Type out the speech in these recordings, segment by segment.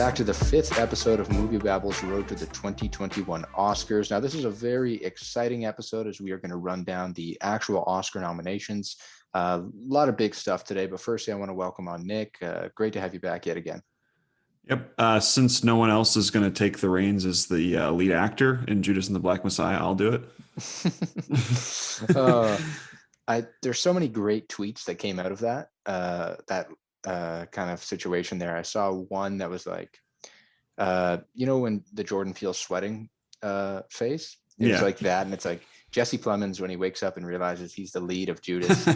back to the 5th episode of MovieBabble's Road to the 2021 Oscars. Now, this is a very exciting episode as we are going to run down the actual Oscar nominations. A lot of big stuff today, but firstly, I want to welcome on Nick. Great to have you back yet again. Yep. Since no one else is going to take the reins as the lead actor in Judas and the Black Messiah, I'll do it. There's so many great tweets that came out of that kind of situation there. I saw one that was like, when the Jordan Peele sweating face, it was like that. And it's like Jesse Plemons when he wakes up and realizes he's the lead of Judas.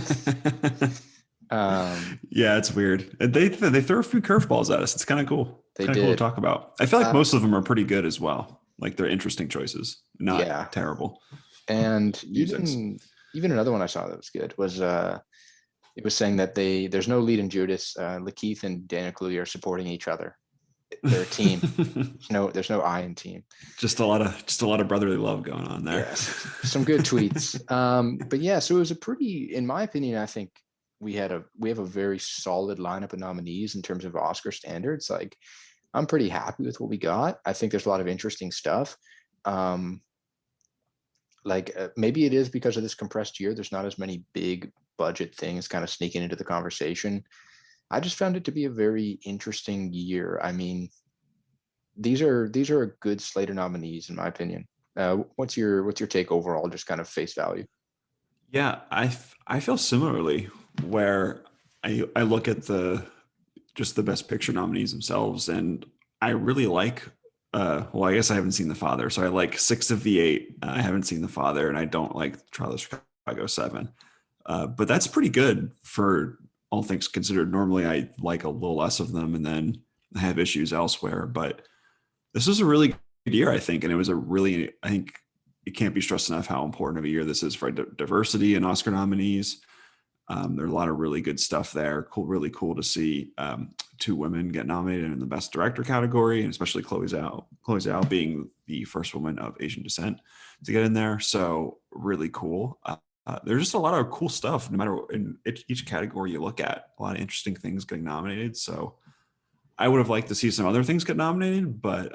Yeah, it's weird. They throw a few curveballs at us. It's kind of cool. They kind of did. cool to talk about. I feel like most of them are pretty good as well. Like they're interesting choices, not terrible. And even another one I saw that was good was it was saying that there's no lead in Judas. Lakeith and Daniel Kaluuya are supporting each other. They're a team. There's no I in team. Just a lot of brotherly love going on there. Yes, some good tweets. But yeah, so it was a pretty, in my opinion, I think we have a very solid lineup of nominees in terms of Oscar standards. Like, I'm pretty happy with what we got. I think there's a lot of interesting stuff. Maybe it is because of this compressed year. There's not as many big budget things kind of sneaking into the conversation. I just found it to be a very interesting year. I mean, these are a good slate of nominees in my opinion. What's your take overall, just kind of face value? Yeah, I feel similarly where I look at the best picture nominees themselves, and I really like I guess I haven't seen The Father, so I like 6 of the 8. I haven't seen The Father, and I don't like Trial of Chicago 7. But that's pretty good for all things considered. Normally I like a little less of them and then I have issues elsewhere, but this was a really good year, I think. And I think it can't be stressed enough how important of a year this is for diversity and Oscar nominees. There are a lot of really good stuff there. Really cool to see 2 women get nominated in the Best Director category, and especially Chloe Zhao being the first woman of Asian descent to get in there. So really cool. There's just a lot of cool stuff, no matter in each category you look at. A lot of interesting things getting nominated. So I would have liked to see some other things get nominated, but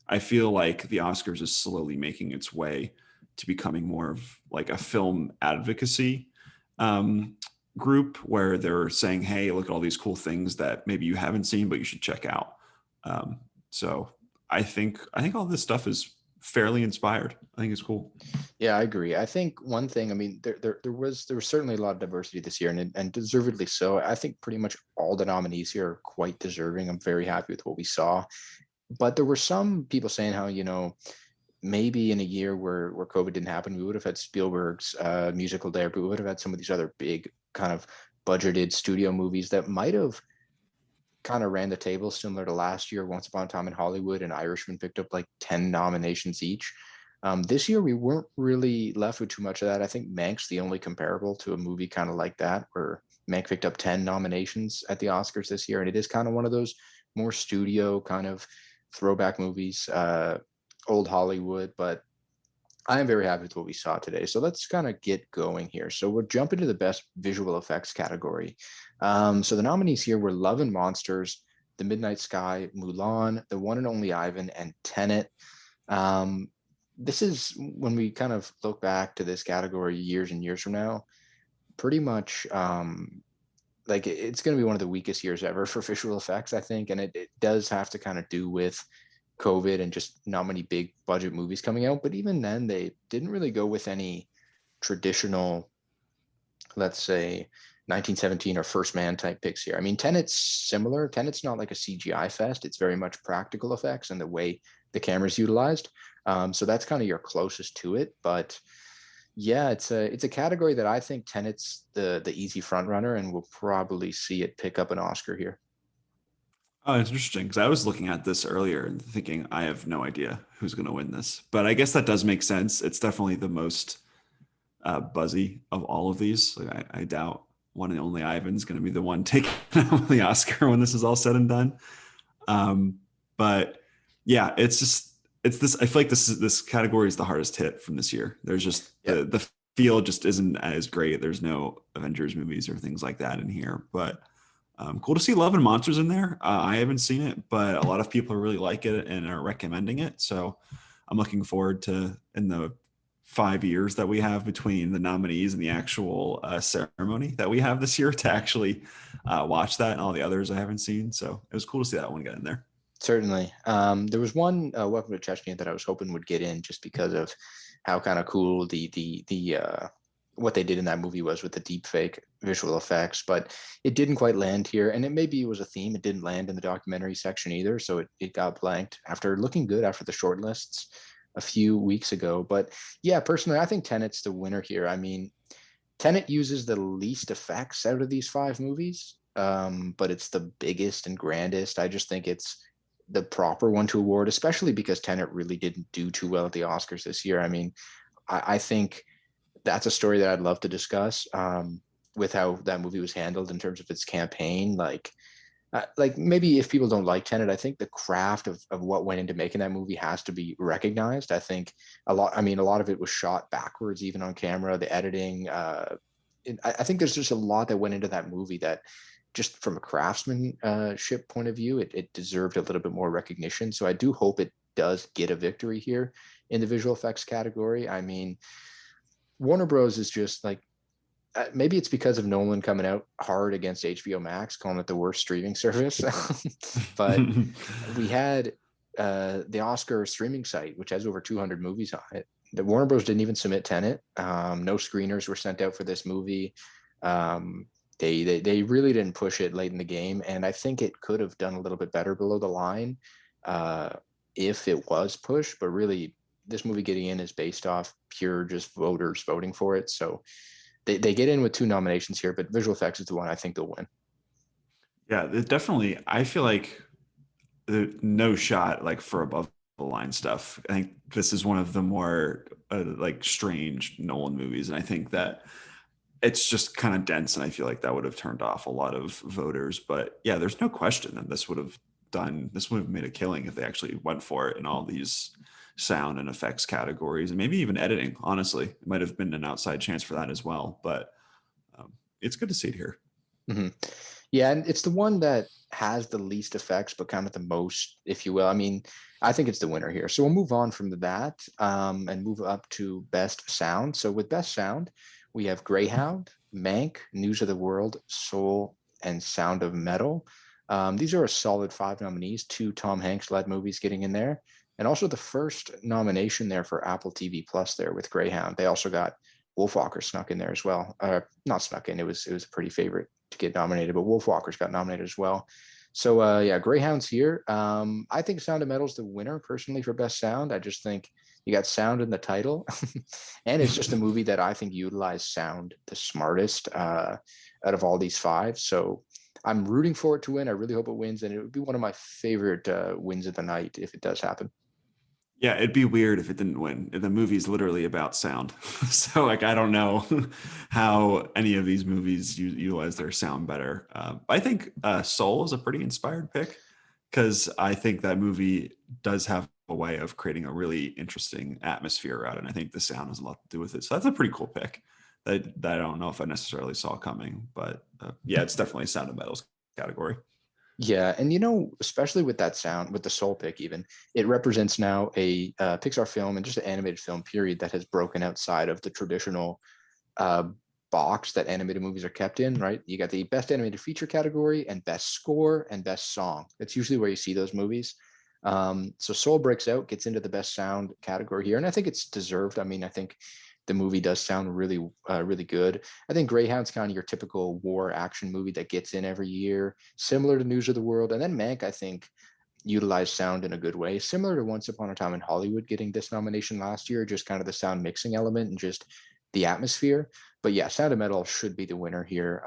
I feel like the Oscars is slowly making its way to becoming more of like a film advocacy group where they're saying, hey, look at all these cool things that maybe you haven't seen, but you should check out. So I think all this stuff is fairly inspired. I think it's cool. Yeah, I agree. I think one thing, I mean, there was certainly a lot of diversity this year, and deservedly so. I think pretty much all the nominees here are quite deserving. I'm very happy with what we saw. But there were some people saying how, maybe in a year where COVID didn't happen, we would have had Spielberg's musical there, but we would have had some of these other big kind of budgeted studio movies that might have kind of ran the table, similar to last year. Once Upon a Time in Hollywood and Irishman picked up like 10 nominations each. This year, we weren't really left with too much of that. I think Mank's the only comparable to a movie kind of like that, where Mank picked up 10 nominations at the Oscars this year. And it is kind of one of those more studio kind of throwback movies, old Hollywood, but I am very happy with what we saw today. So let's kind of get going here. So we'll jump into the best visual effects category. So the nominees here were Love and Monsters, The Midnight Sky, Mulan, The One and Only Ivan, and Tenet. This is, when we kind of look back to this category years and years from now, pretty much it's going to be one of the weakest years ever for visual effects, I think. And it does have to kind of do with COVID and just not many big budget movies coming out. But even then, they didn't really go with any traditional, let's say, 1917 or First Man type picks here. I mean, Tenet's similar. Tenet's not like a CGI fest. It's very much practical effects and the way the camera's utilized. So that's kind of your closest to it. But yeah, it's a category that I think Tenet's the easy front runner, and we'll probably see it pick up an Oscar here. Oh, it's interesting because I was looking at this earlier and thinking I have no idea who's going to win this, but I guess that does make sense. It's definitely the most buzzy of all of these. Like, I doubt One and Only Ivan's going to be the one taking the Oscar when this is all said and done. But yeah, it's this. I feel like this category is the hardest hit from this year. There's just the field just isn't as great. There's no Avengers movies or things like that in here, but Cool to see Love and Monsters in there. I haven't seen it, but a lot of people really like it and are recommending it. So I'm looking forward to, in the 5 years that we have between the nominees and the actual ceremony that we have this year, to actually watch that and all the others I haven't seen. So it was cool to see that one get in there. Certainly. There was one Welcome to Chechnya that I was hoping would get in just because of how kind of cool the what they did in that movie was with the deep fake visual effects, but it didn't quite land here. And it maybe it was a theme. It didn't land in the documentary section either. So it got blanked after looking good after the short lists a few weeks ago. But yeah, personally, I think Tenet's the winner here. I mean, Tenet uses the least effects out of these five movies, but it's the biggest and grandest. I just think it's the proper one to award, especially because Tenet really didn't do too well at the Oscars this year. I mean, I think that's a story that I'd love to discuss with how that movie was handled in terms of its campaign. Like maybe if people don't like Tenet, I think the craft of what went into making that movie has to be recognized. I think I mean, a lot of it was shot backwards, even on camera, the editing. I think there's just a lot that went into that movie that just from a craftsmanship point of view, it deserved a little bit more recognition. So I do hope it does get a victory here in the visual effects category. I mean, Warner Bros. Is just like, maybe it's because of Nolan coming out hard against HBO Max, calling it the worst streaming service. But we had the Oscar streaming site, which has over 200 movies on it. The Warner Bros. Didn't even submit Tenet. No screeners were sent out for this movie. They really didn't push it late in the game, and I think it could have done a little bit better below the line if it was pushed. But really, this movie getting in is based off pure just voters voting for it. So they get in with two nominations here, but visual effects is the one I think they'll win. Yeah, it definitely. I feel like no shot like for above the line stuff. I think this is one of the more like strange Nolan movies, and I think that it's just kind of dense, and I feel like that would have turned off a lot of voters. But yeah, there's no question that this would have made a killing if they actually went for it in all these sound and effects categories, and maybe even editing. Honestly, it might have been an outside chance for that as well. But it's good to see it here. Mm-hmm. Yeah, and it's the one that has the least effects, but kind of the most, if you will. I mean, I think it's the winner here. So we'll move on from that and move up to best sound. So with best sound, we have Greyhound, Mank, News of the World, Soul, and Sound of Metal. These are a solid five nominees, two Tom Hanks led movies getting in there, and also the first nomination there for Apple TV Plus there with Greyhound. They also got Wolfwalker snuck in there as well. Not snuck in. It was a pretty favorite to get nominated, but Wolfwalkers got nominated as well. So yeah, Greyhound's here. I think Sound of Metal's the winner personally for best sound. I just think you got sound in the title, and it's just a movie that I think utilized sound the smartest out of all these five. So I'm rooting for it to win. I really hope it wins, and it would be one of my favorite wins of the night if it does happen. Yeah, it'd be weird if it didn't win. The movie's literally about sound. So, like, I don't know how any of these movies utilize their sound better. I think Soul is a pretty inspired pick because I think that movie does have a way of creating a really interesting atmosphere around it. And I think the sound has a lot to do with it. So that's a pretty cool pick that I don't know if I necessarily saw coming. But yeah, it's definitely Sound of Metal's category. Yeah, and especially with that sound, with the Soul pick, even it represents now a Pixar film and just an animated film period that has broken outside of the traditional uh, box that animated movies are kept in. Right? You got the best animated feature category and best score and best song. That's usually where you see those movies. So Soul breaks out, gets into the best sound category here, and I think it's deserved. I mean, I think the movie does sound really, really good. I think Greyhound's kind of your typical war action movie that gets in every year, similar to News of the World. And then Mank, I think, utilized sound in a good way, similar to Once Upon a Time in Hollywood getting this nomination last year, just kind of the sound mixing element and just the atmosphere. But yeah, Sound of Metal should be the winner here.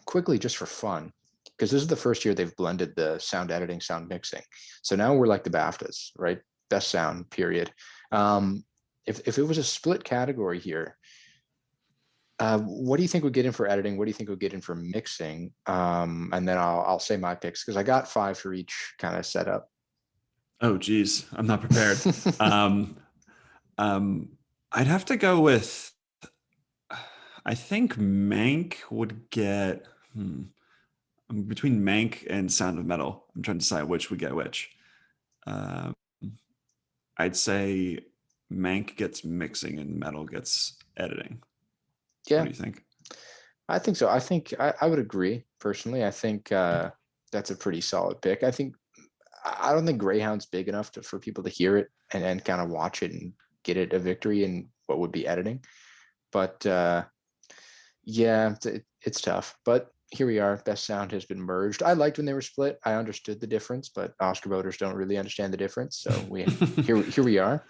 Quickly, just for fun, because this is the first year they've blended the sound editing, sound mixing. So now we're like the BAFTAs, right? Best sound, period. If it was a split category here, what do you think would get in for editing? What do you think would get in for mixing? And then I'll say my picks because I got five for each kind of setup. Oh, geez, I'm not prepared. um, I'd have to go with. I think Mank would get. I'm between Mank and Sound of Metal. I'm trying to decide which would get which. Um, I'd say Mank gets mixing and Metal gets editing. What Yeah, do you think? I think so. I think I would agree personally. I think that's a pretty solid pick. I don't think Greyhound's big enough for people to hear it and kind of watch it and get it a victory in what would be editing. But yeah, it's tough. But here we are. Best sound has been merged. I liked when they were split. I understood the difference, but Oscar voters don't really understand the difference. So here we are.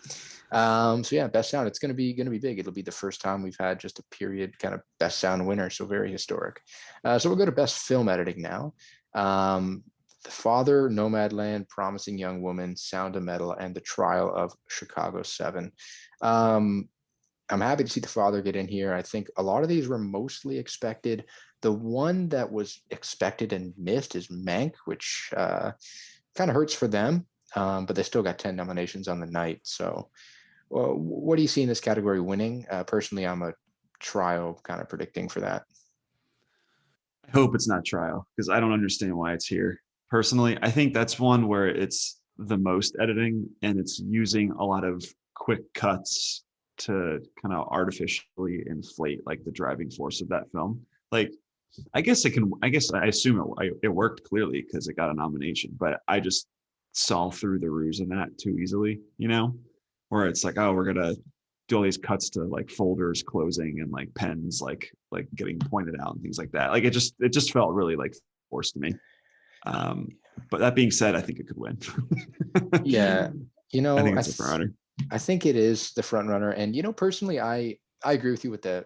So yeah, best sound. It's gonna be big. It'll be the first time we've had just a period kind of best sound winner. So very historic. So we'll go to best film editing now. The Father, Nomadland, Promising Young Woman, Sound of Metal, and The Trial of Chicago 7. Um, I'm happy to see The Father get in here. I think a lot of these were mostly expected. The one that was expected and missed is Mank, which kind of hurts for them, but they still got 10 nominations on the night. So, well, what do you see in this category winning? Personally, I'm a Trial kind of predicting for that. I hope it's not Trial because I don't understand why it's here. Personally, I think that's one where it's the most editing and it's using a lot of quick cuts to kind of artificially inflate like the driving force of that film. Like, I guess it can. I guess I assume it worked clearly because it got a nomination, but I just saw through the ruse in that too easily. Where it's like, oh, we're gonna do all these cuts to like folders closing and like pens like getting pointed out and things like that. Like it just felt really like forced to me. Um, but that being said, I think it could win. Yeah, you I know, think it's a front runner. I think it is the front runner, and personally, I agree with you with the.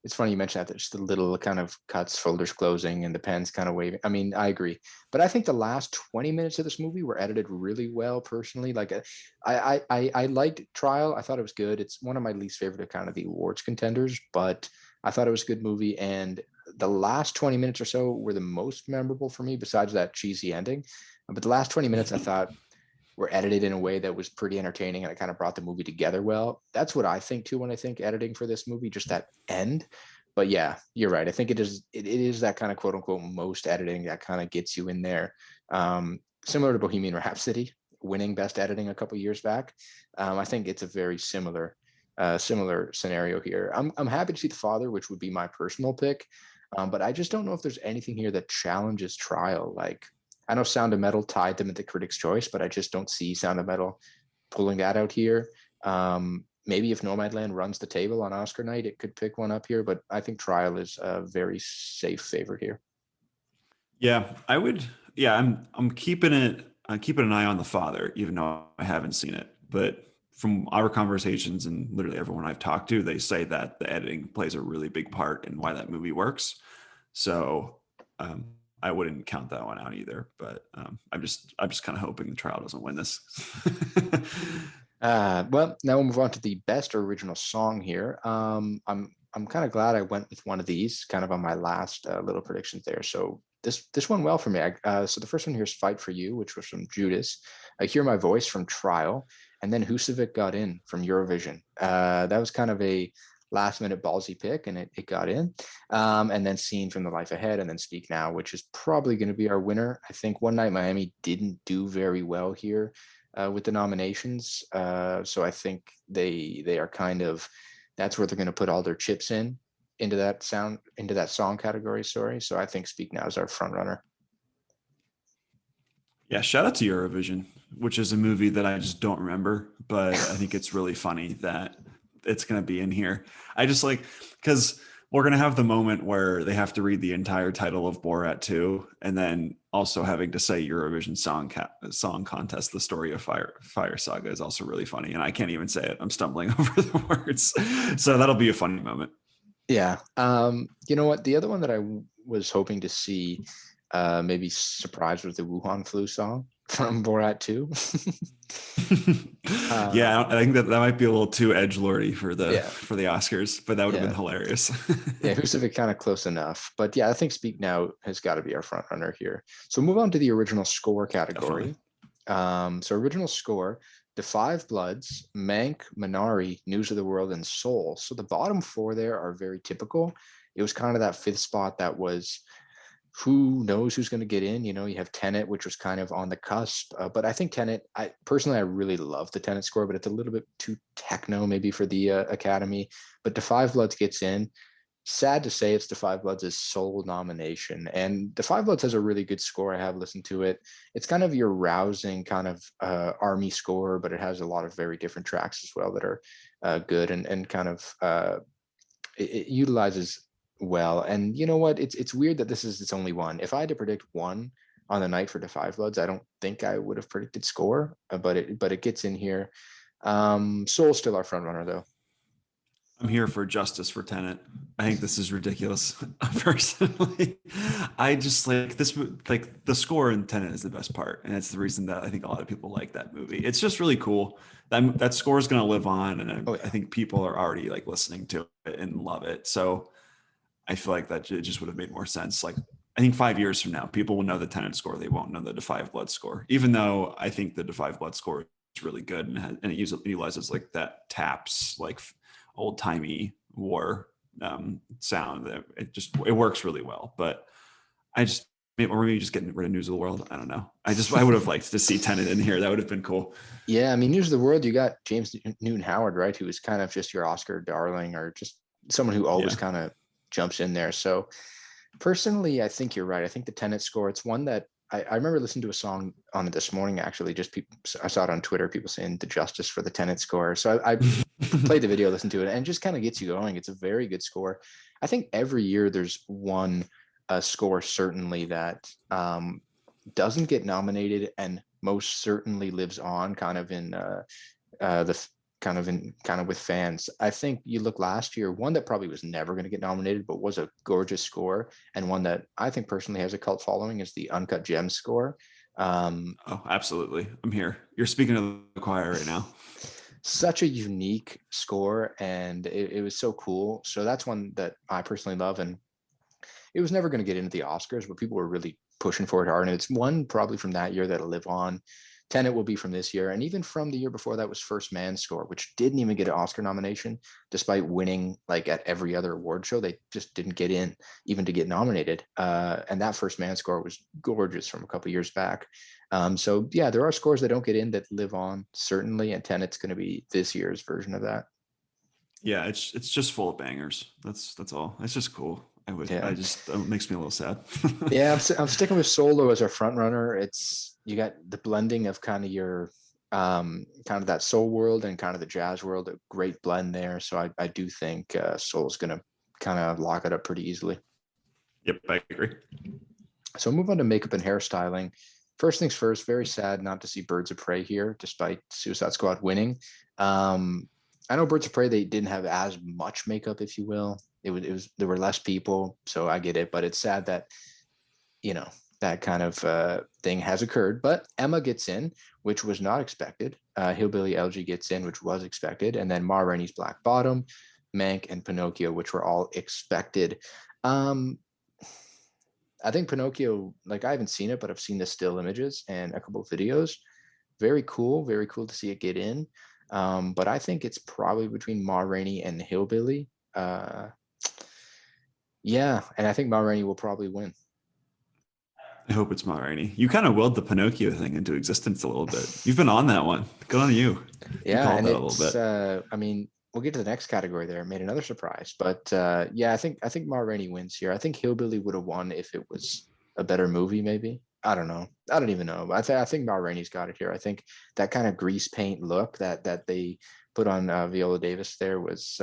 It's funny you mentioned that just the little kind of cuts, folders closing, and the pens kind of waving. I mean, I agree, but I think the last 20 minutes of this movie were edited really well. Personally, like I liked Trial. I thought it was good. It's one of my least favorite of kind of the awards contenders, but I thought it was a good movie, and the last 20 minutes or so were the most memorable for me, besides that cheesy ending. But the last 20 minutes, I thought were edited in a way that was pretty entertaining and it kind of brought the movie together well. That's what I think too when I think editing for this movie, just that end. But yeah, you're right. I think it is that kind of quote unquote most editing that kind of gets you in there. Similar to Bohemian Rhapsody winning best editing a couple years back. I think it's a very similar scenario here. I'm happy to see The Father, which would be my personal pick. But I just don't know if there's anything here that challenges Trial. Like I know Sound of Metal tied them at the Critics' Choice, but I just don't see Sound of Metal pulling that out here. Maybe if Nomadland runs the table on Oscar night, it could pick one up here, but I think Trial is a very safe favorite here. Yeah, I would. Yeah, I'm keeping it. I'm keeping an eye on The Father, even though I haven't seen it. But from our conversations and literally everyone I've talked to, they say that the editing plays a really big part in why that movie works. So um, I wouldn't count that one out either. But I'm just kind of hoping the Trial doesn't win this. Well, now we'll move on to the best original song here. I'm kind of glad I went with one of these, kind of on my last little predictions there. So this went well for me. So the first one here is "Fight for You," which was from Judas. "I Hear My Voice" from Trial, and then "Husavik Got In" from Eurovision. That was kind of a last minute ballsy pick, and it got in. And then "Scene from the Life Ahead," and then "Speak Now," which is probably going to be our winner. I think "One Night Miami" didn't do very well here with the nominations. So I think they are kind of that's where they're going to put all their chips into that song category. Sorry. So I think "Speak Now" is our front runner. Yeah, shout out to Eurovision, which is a movie that I just don't remember, but I think it's really funny that it's going to be in here. I just like because we're going to have the moment where they have to read the entire title of Borat 2 and then also having to say Eurovision song contest the story of Fire Saga is also really funny and I can't even say it. I'm stumbling over the words. So that'll be a funny moment. Yeah. You know what? The other one that I was hoping to see, maybe surprised with the Wuhan flu song from Borat 2. Yeah, um, I think that might be a little too edge lordy for the yeah. for the Oscars, but that would have been Yeah. hilarious. Yeah, Husavik kind of close enough. But yeah, I think "Speak Now" has got to be our front runner here. So move on to the original score Definitely. category. So original score, The Five Bloods, Mank, Minari, News of the World, and Soul. So the bottom four there are very typical. It was kind of that fifth spot that was who knows who's going to get in? You have Tenet, which was kind of on the cusp, but I think Tenet. I really love the Tenet score, but it's a little bit too techno maybe for the Academy. But Da 5 Bloods gets in. Sad to say, it's Da 5 Bloods' sole nomination, and Da 5 Bloods has a really good score. I have listened to it. It's kind of your rousing kind of army score, but it has a lot of very different tracks as well that are good and kind of it utilizes well. And you know what? It's weird that this is its only one. If I had to predict one on the night for Da 5 Bloods, I don't think I would have predicted score, but it gets in here. Soul's still our front runner though. I'm here for justice for Tenet. I think this is ridiculous. Personally, I just like this. Like the score in Tenet is the best part, and it's the reason that I think a lot of people like that movie. It's just really cool. That score is going to live on, and Oh yeah. I think people are already like listening to it and love it. So I feel like that it just would have made more sense. Like I think 5 years from now, people will know the Tenet score. They won't know the Da 5 Blood score, even though I think the Da 5 Blood score is really good and it utilizes like that taps like old timey war sound. That it works really well. But or maybe just getting rid of News of the World. I don't know. I would have liked to see Tenet in here. That would have been cool. Yeah, I mean, News of the World, you got James Newton Howard, right? Who was kind of just your Oscar darling, or just someone who always Yeah. kind of jumps in there. So personally, I think you're right. I think the Tenet score, it's one that I remember listening to a song on it this morning, actually. I saw it on Twitter, people saying the justice for the Tenet score. So I played the video, listened to it, and it just kind of gets you going. It's a very good score. I think every year there's one score certainly that doesn't get nominated and most certainly lives on kind of in the kind of with fans. I think you look last year, one that probably was never going to get nominated, but was a gorgeous score, and one that I think personally has a cult following is the Uncut Gem Score. Oh, absolutely. I'm here. You're speaking to the choir right now. Such a unique score, and it was so cool. So that's one that I personally love, and it was never going to get into the Oscars, but people were really pushing for it hard. And it's one probably from that year that'll live on. Tenet will be from this year. And even from the year before that was First Man Score, which didn't even get an Oscar nomination, despite winning like at every other award show. They just didn't get in even to get nominated. And that First Man Score was gorgeous from a couple years back. So yeah, there are scores that don't get in that live on, certainly. And Tenet's going to be this year's version of that. Yeah, it's just full of bangers. That's all. It's just cool. Yeah. It makes me a little sad. Yeah, I'm sticking with Solo as our front runner. You got the blending of kind of your kind of that soul world and kind of the jazz world, a great blend there. So I do think Soul's going to kind of lock it up pretty easily. Yep, I agree. So move on to makeup and hairstyling. First things first, very sad not to see Birds of Prey here, despite Suicide Squad winning. I know Birds of Prey, they didn't have as much makeup, if you will. It was there were less people, so I get it. But it's sad that that kind of thing has occurred. But Emma gets in, which was not expected. Hillbilly Elegy gets in, which was expected, and then Ma Rainey's Black Bottom, Mank, and Pinocchio, which were all expected. I think Pinocchio, like I haven't seen it, but I've seen the still images and a couple of videos. Very cool to see it get in. But I think it's probably between Ma Rainey and Hillbilly. Yeah, and I think Ma Rainey will probably win. I hope it's Ma Rainey. You kind of willed the Pinocchio thing into existence a little bit. You've been on that one. Good on you. Yeah, you called and that a little bit. I mean, we'll get to the next category there. Made another surprise, but yeah, I think Ma Rainey wins here. I think Hillbilly would have won if it was a better movie, maybe. I don't know. I don't even know. But I think Ma Rainey's got it here. I think that kind of grease paint look that they put on Viola Davis there was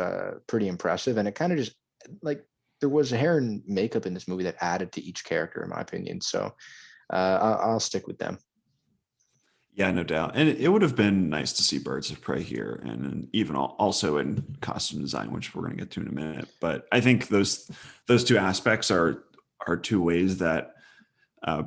pretty impressive, and it kind of just like there was hair and makeup in this movie that added to each character, in my opinion. So I'll stick with them. Yeah, no doubt. And it would have been nice to see Birds of Prey here, and even also in costume design, which we're going to get to in a minute. But I think those two aspects are two ways that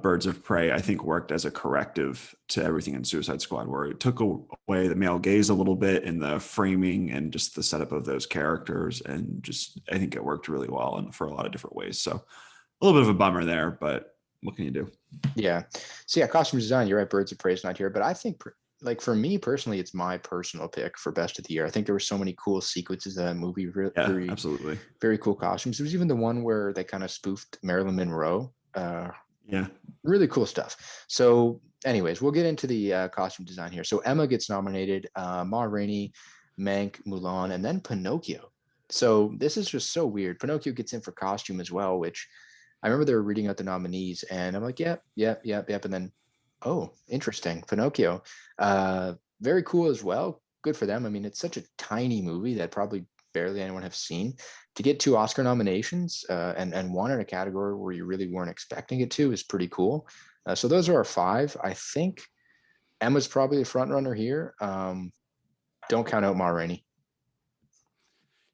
Birds of Prey, I think, worked as a corrective to everything in Suicide Squad, where it took away the male gaze a little bit in the framing and just the setup of those characters. And just, I think it worked really well and for a lot of different ways. So a little bit of a bummer there, but what can you do? Yeah. So yeah, costume design, you're right. Birds of Prey is not here, but I think like for me personally, it's my personal pick for best of the year. I think there were so many cool sequences in that movie. Yeah, absolutely. Very cool costumes. There was even the one where they kind of spoofed Marilyn Monroe. Yeah. Really cool stuff. So anyways, we'll get into the costume design here. So Emma gets nominated, Ma Rainey, Mank, Mulan, and then Pinocchio. So this is just so weird. Pinocchio gets in for costume as well, which I remember they were reading out the nominees, and I'm like, yep, yep, yep, yep. And then, oh, interesting, Pinocchio. Very cool as well. Good for them. I mean, it's such a tiny movie that probably barely anyone have seen. To get 2 Oscar nominations and one in a category where you really weren't expecting it to is pretty cool. So those are our 5. I think Emma's probably the front runner here. Don't count out Ma Rainey.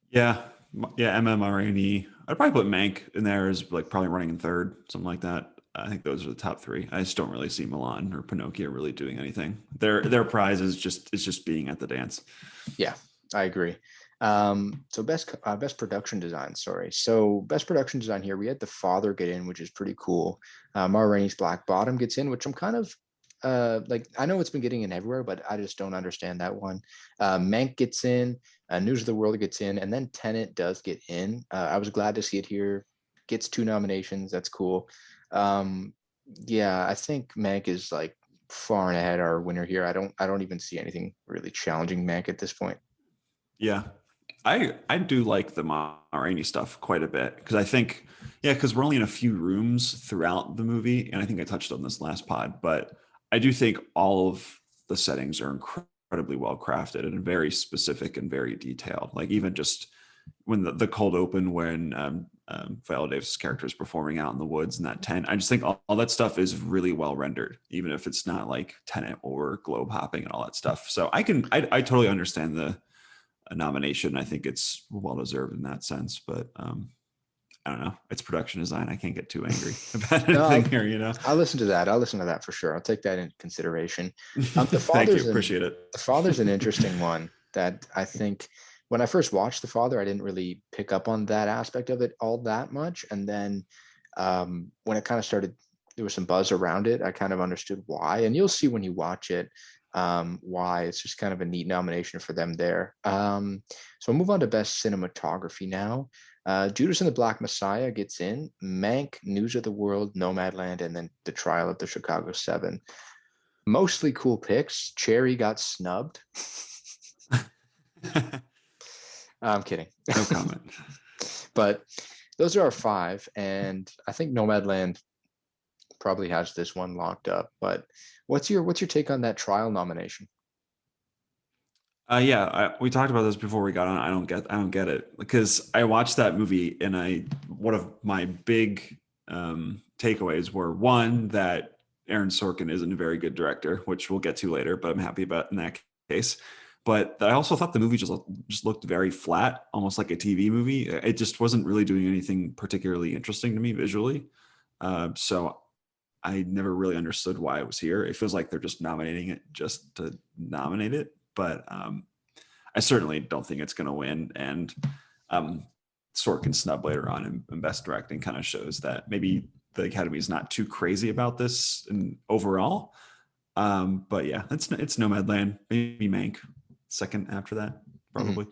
Yeah. Yeah. Emma Rainey. I'd probably put Mank in there as like probably running in third, something like that. I think those are the top 3. I just don't really see Milan or Pinocchio really doing anything. Their prize is just being at the dance. Yeah, I agree. So best production design. Sorry. So best production design here, we had The Father get in, which is pretty cool. Ma Rainey's Black Bottom gets in, which I'm kind of like, I know it's been getting in everywhere, but I just don't understand that one. Mank gets in, News of the World gets in, and then Tenet does get in. I was glad to see it here. Gets 2 nominations. That's cool. Um, yeah, I think Mank is like far and ahead our winner here. I don't even see anything really challenging Mank at this point. Yeah. I do like the Ma Rainey stuff quite a bit because I think, yeah, because we're only in a few rooms throughout the movie, and I think I touched on this last pod, but I do think all of the settings are incredibly well crafted and very specific and very detailed. Like even just when the cold open when Viola Davis' character is performing out in the woods in that tent, I just think all that stuff is really well rendered, even if it's not like Tenet or globe hopping and all that stuff. So I totally understand the a nomination. I think it's well deserved in that sense, but I don't know. It's production design. I can't get too angry about No, anything here, you know. I'll listen to that. I'll listen to that for sure. I'll take that into consideration. The Thank you. father's an Appreciate it. the father's an interesting one that I think when I first watched The Father, I didn't really pick up on that aspect of it all that much, and then when it kind of started, there was some buzz around it. I kind of understood why, and you'll see when you watch it why. It's just kind of a neat nomination for them there. So we'll move on to best cinematography now. Judas and the Black Messiah gets in, Mank, News of the World, Nomadland, and then The Trial of the Chicago 7. Mostly cool picks. Cherry got snubbed. I'm kidding. No comment. But those are our 5, and I think Nomadland probably has this one locked up. But what's your take on that trial nomination? Yeah, we talked about this before we got on. I don't get it because I watched that movie and one of my big takeaways were one that Aaron Sorkin isn't a very good director, which we'll get to later, but I'm happy about in that case. But I also thought the movie just looked very flat, almost like a TV movie. It just wasn't really doing anything particularly interesting to me visually. So I never really understood why it was here. It feels like they're just nominating it just to nominate it, but I certainly don't think it's going to win. And Sorkin snub later on in Best Directing kind of shows that maybe the Academy is not too crazy about this and overall. But yeah, it's Nomadland, maybe Mank second after that, probably.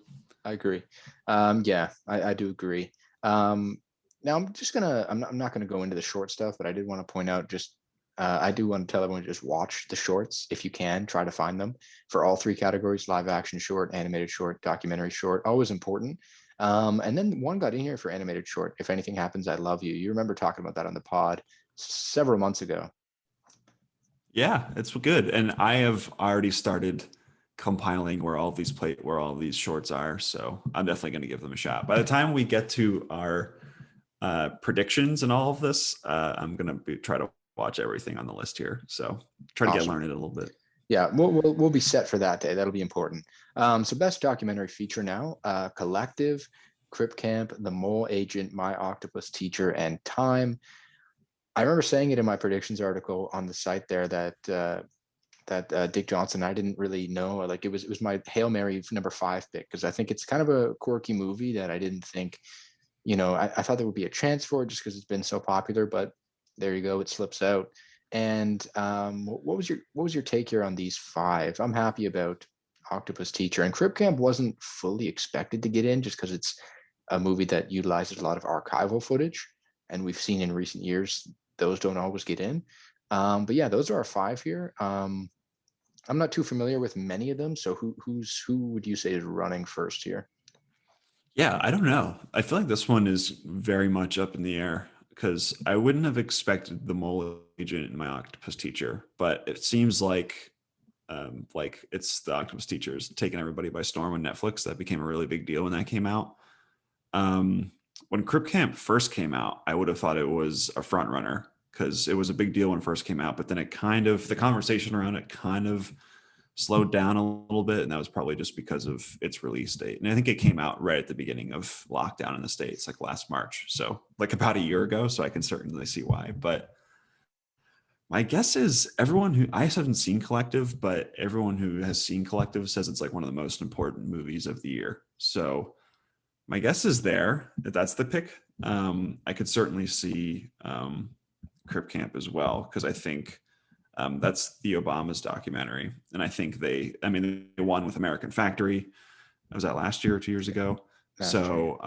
I agree. Yeah, I do agree. Now I'm not gonna go into the short stuff, but I did want to point out just I do want to tell everyone to just watch the shorts if you can. Try to find them for all 3 categories: live action short, animated short, documentary short. Always important. And then one got in here for animated short. If Anything Happens, I Love You. You remember talking about that on the pod several months ago. Yeah, it's good. And I have already started compiling where all these shorts are. So I'm definitely going to give them a shot. By the time we get to our predictions and all of this, I'm going to try to watch everything on the list here. So try to Awesome. learn it a little bit. Yeah, we'll be set for that day. That'll be important. So best documentary feature now: Collective, Crip Camp, The Mole Agent, My Octopus Teacher, and Time. I remember saying it in my predictions article on the site there that Dick Johnson, I didn't really know. Like it was my Hail Mary number 5 pick because I think it's kind of a quirky movie that I didn't think, I thought there would be a chance for it just because it's been so popular. But there you go, it slips out. And what was your take here on these 5? I'm happy about Octopus Teacher, and Crip Camp wasn't fully expected to get in just because it's a movie that utilizes a lot of archival footage, and we've seen in recent years those don't always get in. But yeah, those are our 5 here. I'm not too familiar with many of them. So who would you say is running first here? Yeah, I don't know. I feel like this one is very much up in the air because I wouldn't have expected the mole agent in my octopus teacher, but it seems like it's the octopus teachers taking everybody by storm on Netflix. That became a really big deal when that came out. When Crip Camp first came out, I would have thought it was a front runner because it was a big deal when it first came out, but then it kind of, the conversation around it kind of slowed down a little bit, and that was probably just because of its release date. And I think it came out right at the beginning of lockdown in the States, like last March, so like about a year ago. So I can certainly see why. But my guess is everyone who, I haven't seen Collective, but everyone who has seen Collective says it's like one of the most important movies of the year. So my guess is there that that's the pick. I could certainly see Crip Camp as well because I think that's the Obama's documentary, and I think they won with American Factory. Was that last year or 2 years ago? So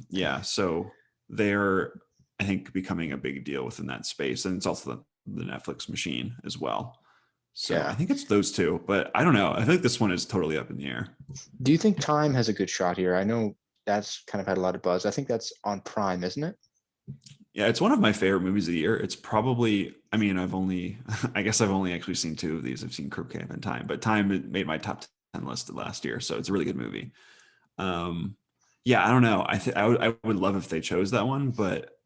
yeah, so they're, I think, becoming a big deal within that space, and it's also the Netflix machine as well. So I think it's those two, but I don't know. I think this one is totally up in the air. Do you think Time has a good shot here? I know that's kind of had a lot of buzz. I think that's on Prime, isn't it? Yeah, it's one of my favorite movies of the year. It's probably, I mean, I guess I've only actually seen 2 of these. I've seen Crip Camp and Time, but Time made my top 10 list last year. So it's a really good movie. Yeah, I don't know. I would love if they chose that one, but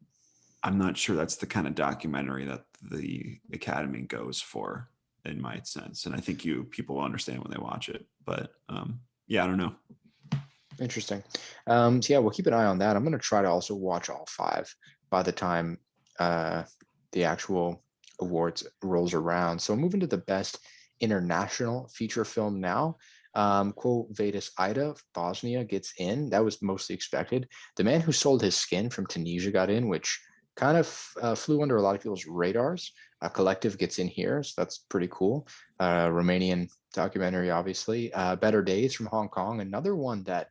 I'm not sure that's the kind of documentary that the Academy goes for, in my sense. And I think people will understand when they watch it. But yeah, I don't know. Interesting. So yeah, we'll keep an eye on that. I'm going to try to also watch all 5 by the time the actual awards rolls around. So moving to the best international feature film now. Quo Vadis Ida, Bosnia gets in. That was mostly expected. The Man Who Sold His Skin from Tunisia got in, which kind of flew under a lot of people's radars. Collective gets in here, so that's pretty cool. Romanian documentary, obviously. Better Days from Hong Kong, another one that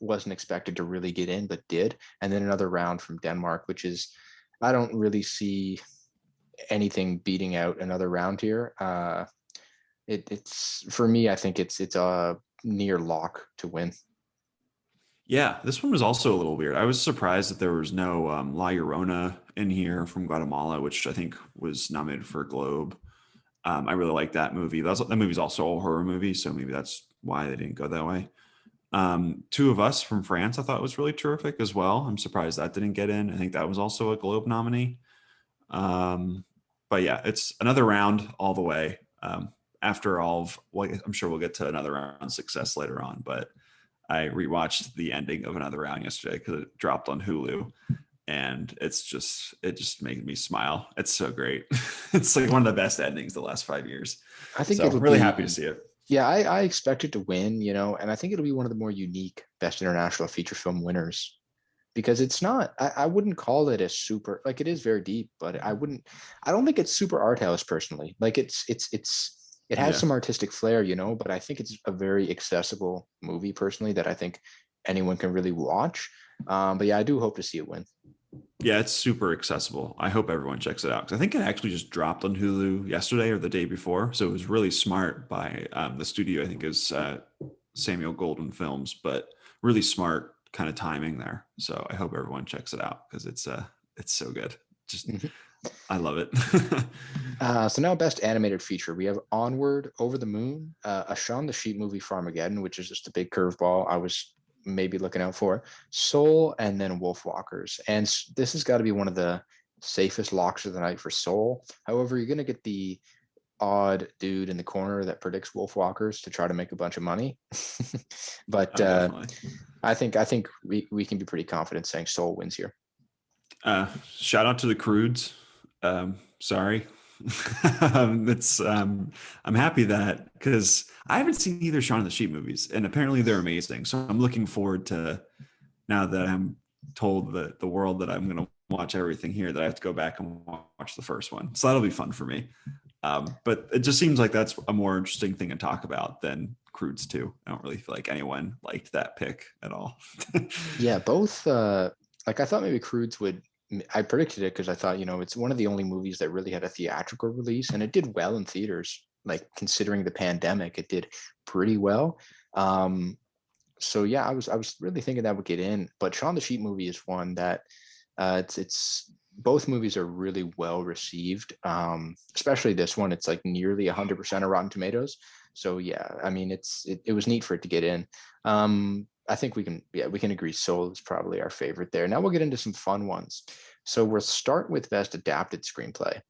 wasn't expected to really get in, but did. And then another round from Denmark, which is, I don't really see anything beating out another round here. It's for me, I think it's a near lock to win. Yeah, this one was also a little weird. I was surprised that there was no La Llorona in here from Guatemala, which I think was nominated for a Globe. I really like that movie. That movie's also a horror movie, so maybe that's why they didn't go that way. Two of Us from France, I thought was really terrific as well. I'm surprised that didn't get in. I think that was also a Globe nominee. But yeah, it's another round all the way. After all of, well, I'm sure we'll get to another round success later on, but I rewatched the ending of Another Round yesterday because it dropped on Hulu, and it just made me smile. It's so great. It's like one of the best endings the last 5 years. I think so it'll really be happy to see it. Yeah, I expect it to win, and I think it'll be one of the more unique best international feature film winners because it's not, I wouldn't call it a super, like it is very deep, but I don't think it's super art house personally. Like it has Yeah. some artistic flair, but I think it's a very accessible movie personally that I think anyone can really watch. But yeah, I do hope to see it win. Yeah, it's super accessible. I hope everyone checks it out because I think it actually just dropped on Hulu yesterday or the day before. So it was really smart by the studio. I think is Samuel Goldwyn Films, but really smart kind of timing there. So I hope everyone checks it out because it's so good. Just I love it. So now best animated feature. We have Onward, Over the Moon, a Shaun the Sheep movie, Farmageddon, which is just a big curveball I was maybe looking out for, Soul, and then Wolfwalkers. And this has got to be one of the safest locks of the night for Soul. However, you're going to get the odd dude in the corner that predicts Wolfwalkers to try to make a bunch of money. But Definitely. I think we can be pretty confident saying Soul wins here. Shout out to the Croods. Sorry. I'm happy that because I haven't seen either Shaun of the Sheep movies, and apparently they're amazing. So I'm looking forward to, now that I'm told that the world that I'm going to watch everything here, that I have to go back and watch the first one. So that'll be fun for me. But it just seems like that's a more interesting thing to talk about than Croods 2. I don't really feel like anyone liked that pick at all. Yeah, both. Like I thought maybe Croods would I predicted it because I thought, it's one of the only movies that really had a theatrical release, and it did well in theaters. Like considering the pandemic, it did pretty well. So yeah, I was really thinking that would get in, but Shaun the Sheep movie is one that it's both movies are really well received. Especially this one, it's like nearly 100% of Rotten Tomatoes. So yeah, I mean, it was neat for it to get in. I think we can agree Soul is probably our favorite there. Now we'll get into some fun ones. So we'll start with Best Adapted Screenplay.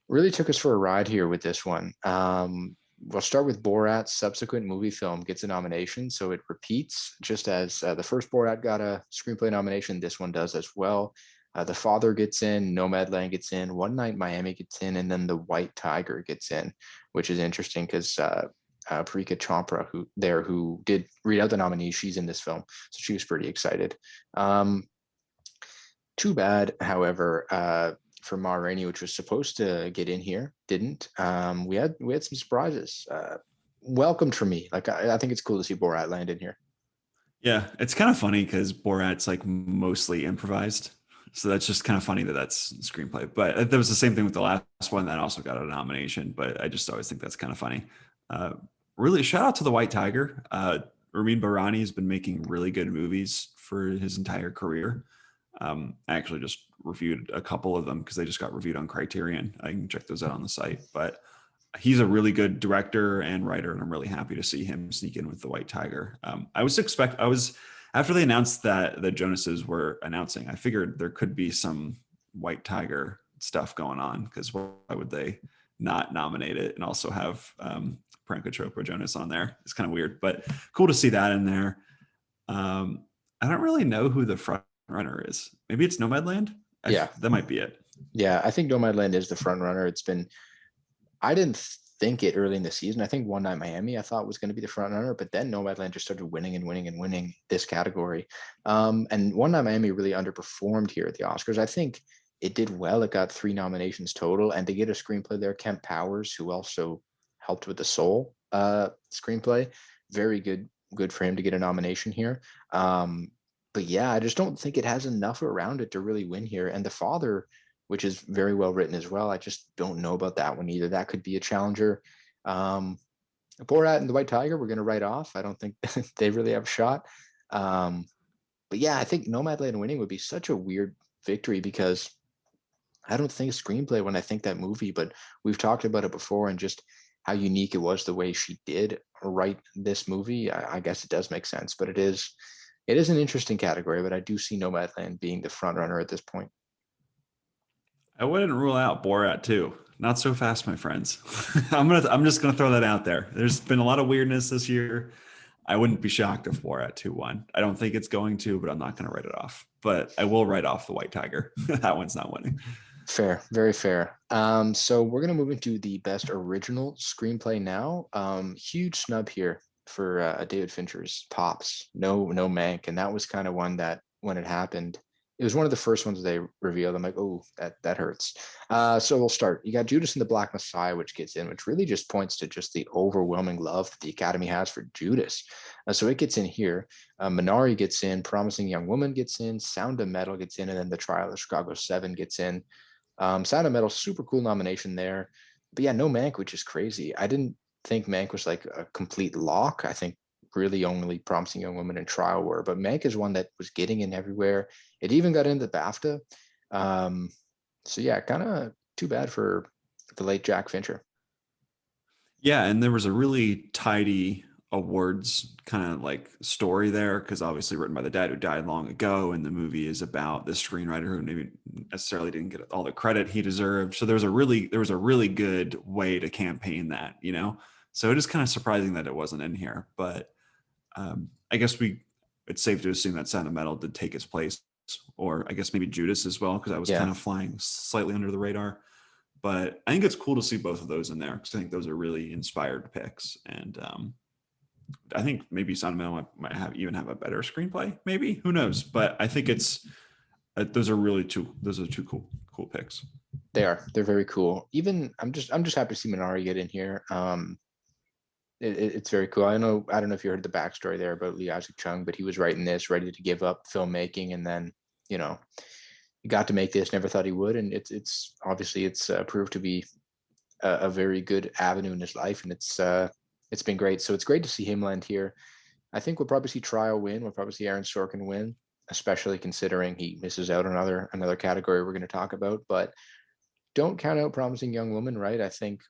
Really took us for a ride here with this one. We'll start with Borat's subsequent movie film gets a nomination, so it repeats just as the first Borat got a screenplay nomination. This one does as well. The Father gets in, Nomadland gets in, One Night Miami gets in, and then The White Tiger gets in, which is interesting because Parika Chopra, who did read out the nominees, she's in this film, so she was pretty excited. Too bad, however, for Ma Rainey, which was supposed to get in here, didn't. We had some surprises. Welcomed for me. Like I think it's cool to see Borat land in here. Yeah, it's kind of funny because Borat's like mostly improvised. So that's just kind of funny that that's screenplay. But there was the same thing with the last one that also got a nomination. But I just always think that's kind of funny. Uh, really, shout out to The White Tiger. Ramin Barani has been making really good movies for his entire career. I actually just reviewed a couple of them because they just got reviewed on Criterion. I can check those out on the site. But he's a really good director and writer, and I'm really happy to see him sneak in with The White Tiger. I was after they announced that the Jonases were announcing, I figured there could be some White Tiger stuff going on because why would they not nominate it and also have Priyanka Chopra Jonas on there? It's kind of weird, but cool to see that in there. I don't really know who the front runner is. Maybe it's Nomadland. Yeah, That might be it. yeah. I think Nomadland is the front runner. I didn't think it early in the season. I think One Night Miami I thought was going to be the front runner, but then Nomadland just started winning and winning and winning this category. And One Night Miami really underperformed here at the Oscars. I think it did well. It got 3 nominations total, and to get a screenplay there, Kemp Powers, who also helped with the Soul screenplay, very good for him to get a nomination here. But yeah, I just don't think it has enough around it to really win here. And The Father, which is very well written as well, I just don't know about that one either. That could be a challenger. Borat and The White Tiger, we're going to write off. I don't think they really have a shot. But yeah, I think Nomadland winning would be such a weird victory because I don't think screenplay when I think that movie, but we've talked about it before and just how unique it was the way she did write this movie. I guess it does make sense, but it is an interesting category, but I do see Nomadland being the front runner at this point. I wouldn't rule out Borat too. Not so fast, my friends. I'm just gonna throw that out there. There's been a lot of weirdness this year. I wouldn't be shocked if Borat 2 won. I don't think it's going to, but I'm not gonna write it off. But I will write off The White Tiger. That one's not winning. Fair, very fair. So we're gonna move into the best original screenplay now. Huge snub here for David Fincher's Pops. No Mank, and that was kind of one that when it happened, it was one of the first ones they revealed. I'm like, oh, that hurts. So we'll start. You got Judas and the Black Messiah, which gets in, which really just points to just the overwhelming love that the Academy has for Judas. So it gets in here. Minari gets in, Promising Young Woman gets in, Sound of Metal gets in, and then The Trial of Chicago 7 gets in. Sound of Metal, super cool nomination there. But yeah, no Mank, which is crazy. I didn't think Mank was like a complete lock. I think really only Promising Young Woman and Trial were. But Mank is one that was getting in everywhere. It even got into BAFTA. So yeah, kind of too bad for the late Jack Fincher. Yeah, and there was a really tidy awards kind of like story there because obviously written by the dad who died long ago, and the movie is about this screenwriter who maybe necessarily didn't get all the credit he deserved. So there was a really good way to campaign that, you know. So it is kind of surprising that it wasn't in here, but I guess it's safe to assume that Sound of Metal did take its place, or I guess maybe Judas as well because I was Yeah, kind of flying slightly under the radar. But I think it's cool to see both of those in there because I think those are really inspired picks, and I think maybe Sound of Metal might have a better screenplay. Maybe, who knows? But I think it's those are two cool picks. they are. They're very cool. Even I'm just happy to see Minari get in here. It's very cool. I don't know if you heard the backstory there about Lee Isaac Chung, but he was writing this, ready to give up filmmaking, and then you know he got to make this, never thought he would, and it's obviously it's proved to be a very good avenue in his life, and it's been great. So it's great to see him land here. I think we'll probably see Trial win. We'll probably see Aaron Sorkin win, especially considering he misses out on another category we're going to talk about. But don't count out Promising Young Woman, right? I think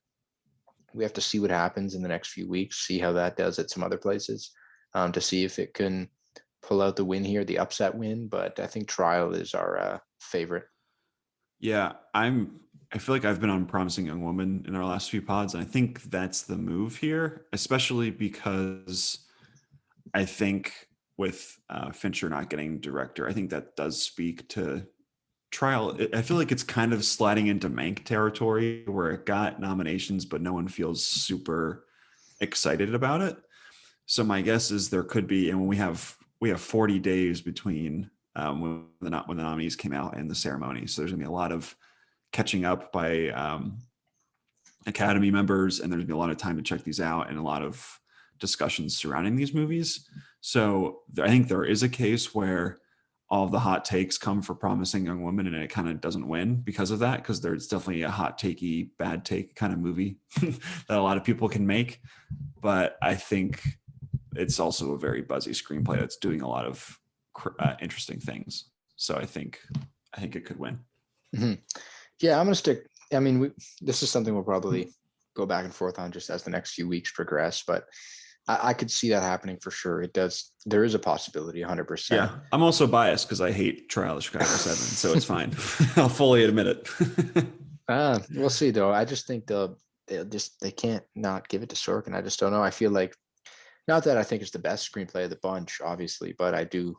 we have to see what happens in the next few weeks, see how that does at some other places, to see if it can pull out the win here, the upset win. But I think Trial is our favorite. Yeah, I feel like I've been on Promising Young Woman in our last few pods, and I think that's the move here, especially because I think with Fincher not getting director, I think that does speak to Trial. I feel like it's kind of sliding into Mank territory where it got nominations, but no one feels super excited about it. So my guess is there could be, and when we have 40 days between when the nominees came out and the ceremony, so there's gonna be a lot of catching up by Academy members, and there's gonna be a lot of time to check these out and a lot of discussions surrounding these movies. So I think there is a case where all of the hot takes come for Promising Young Woman, and it kind of doesn't win because of that, because there's definitely a hot takey, bad take kind of movie that a lot of people can make. But I think it's also a very buzzy screenplay that's doing a lot of interesting things. So I think it could win. Mm-hmm. Yeah, I'm gonna stick. I mean, this is something we'll probably go back and forth on just as the next few weeks progress, but I could see that happening for sure. It does. There is a possibility, 100%. Yeah, I'm also biased because I hate Trial of Chicago 7, so it's fine. I'll fully admit it. We'll see though. I just think they can't not give it to Sorkin. I just don't know. I feel like, not that I think it's the best screenplay of the bunch, obviously, but I do.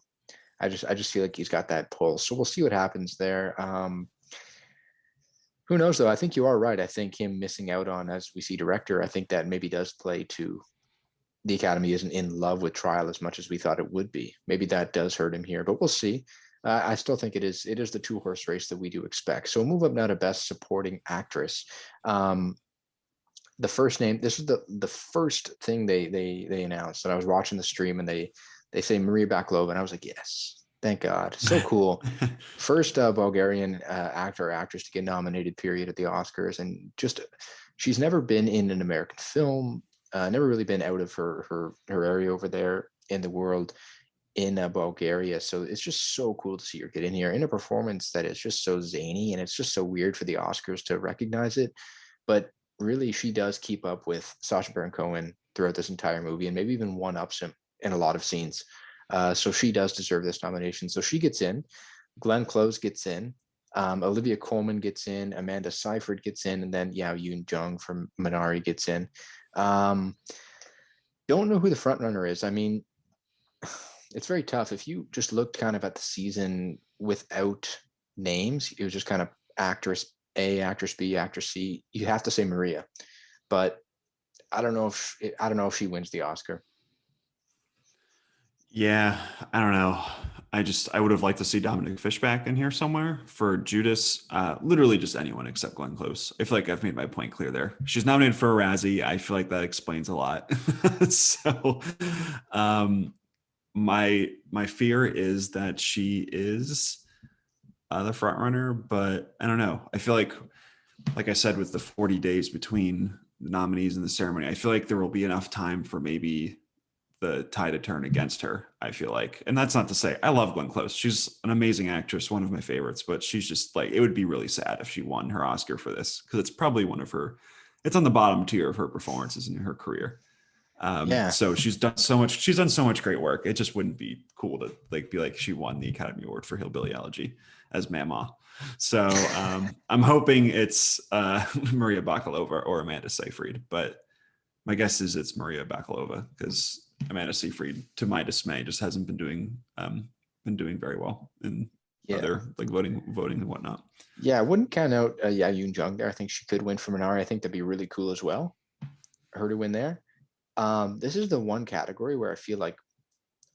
I just feel like he's got that pull. So we'll see what happens there. Who knows though? I think you are right. I think him missing out on, as we see, director, I think that maybe does play to the Academy isn't in love with Trial as much as we thought it would be. Maybe that does hurt him here, but we'll see. I still think it is the two-horse race that we do expect. So we'll move up now to Best Supporting Actress. The first name, this is the first thing they announced, and I was watching the stream, and they say Maria Bakalova, and I was like, yes, thank God, so cool. First Bulgarian actor or actress to get nominated, period, at the Oscars, and just she's never been in an American film, never really been out of her area over there in the world in Bulgaria. So it's just so cool to see her get in here in a performance that is just so zany, and it's just so weird for the Oscars to recognize it. But really, she does keep up with Sacha Baron Cohen throughout this entire movie, and maybe even one-ups him in a lot of scenes. So she does deserve this nomination. So she gets in. Glenn Close gets in. Olivia Colman gets in. Amanda Seyfried gets in, and then Yao Yun Jung from Minari gets in. Don't know who the front runner is. I mean, it's very tough. If you just looked kind of at the season without names, it was just kind of actress A, actress B, actress C. You have to say Maria, but I don't know if she wins the Oscar. Yeah, I don't know. I would have liked to see Dominic Fishback in here somewhere for Judas. Literally just anyone except Glenn Close. I feel like I've made my point clear there. She's nominated for a Razzie. I feel like that explains a lot. So, my fear is that she is the front runner, but I don't know. I feel like I said, with the 40 days between the nominees and the ceremony, I feel like there will be enough time for maybe the tide to turn against her, I feel like. And that's not to say I love Glenn Close. She's an amazing actress, one of my favorites, but she's just like, it would be really sad if she won her Oscar for this, because it's probably it's on the bottom tier of her performances in her career. Yeah. So she's done so much great work. It just wouldn't be cool to be like she won the Academy Award for Hillbilly Elegy as Mama. So I'm hoping it's Maria Bakalova or Amanda Seyfried, but my guess is it's Maria Bakalova, because Amanda Seyfried, to my dismay, just hasn't been doing very well in Yeah. other like voting and whatnot. Yeah, I wouldn't count out Ya Yoon Jung there. I think she could win for Minari. I think that'd be really cool as well, her to win there. This is the one category where I feel like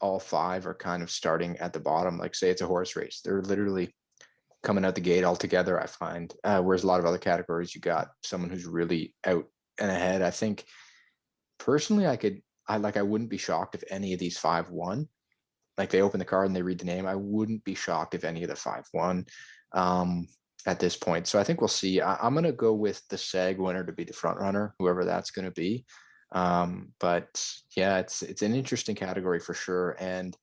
all five are kind of starting at the bottom. Like, say it's a horse race, they're literally coming out the gate all together, I find. Whereas a lot of other categories, you got someone who's really out and ahead. I think personally, I wouldn't be shocked if any of these five won. Like, they open the card and they read the name. I wouldn't be shocked if any of the five won. at this point. So I think we'll see. I'm going to go with the SAG winner to be the front runner, whoever that's going to be. But yeah, it's an interesting category for sure. And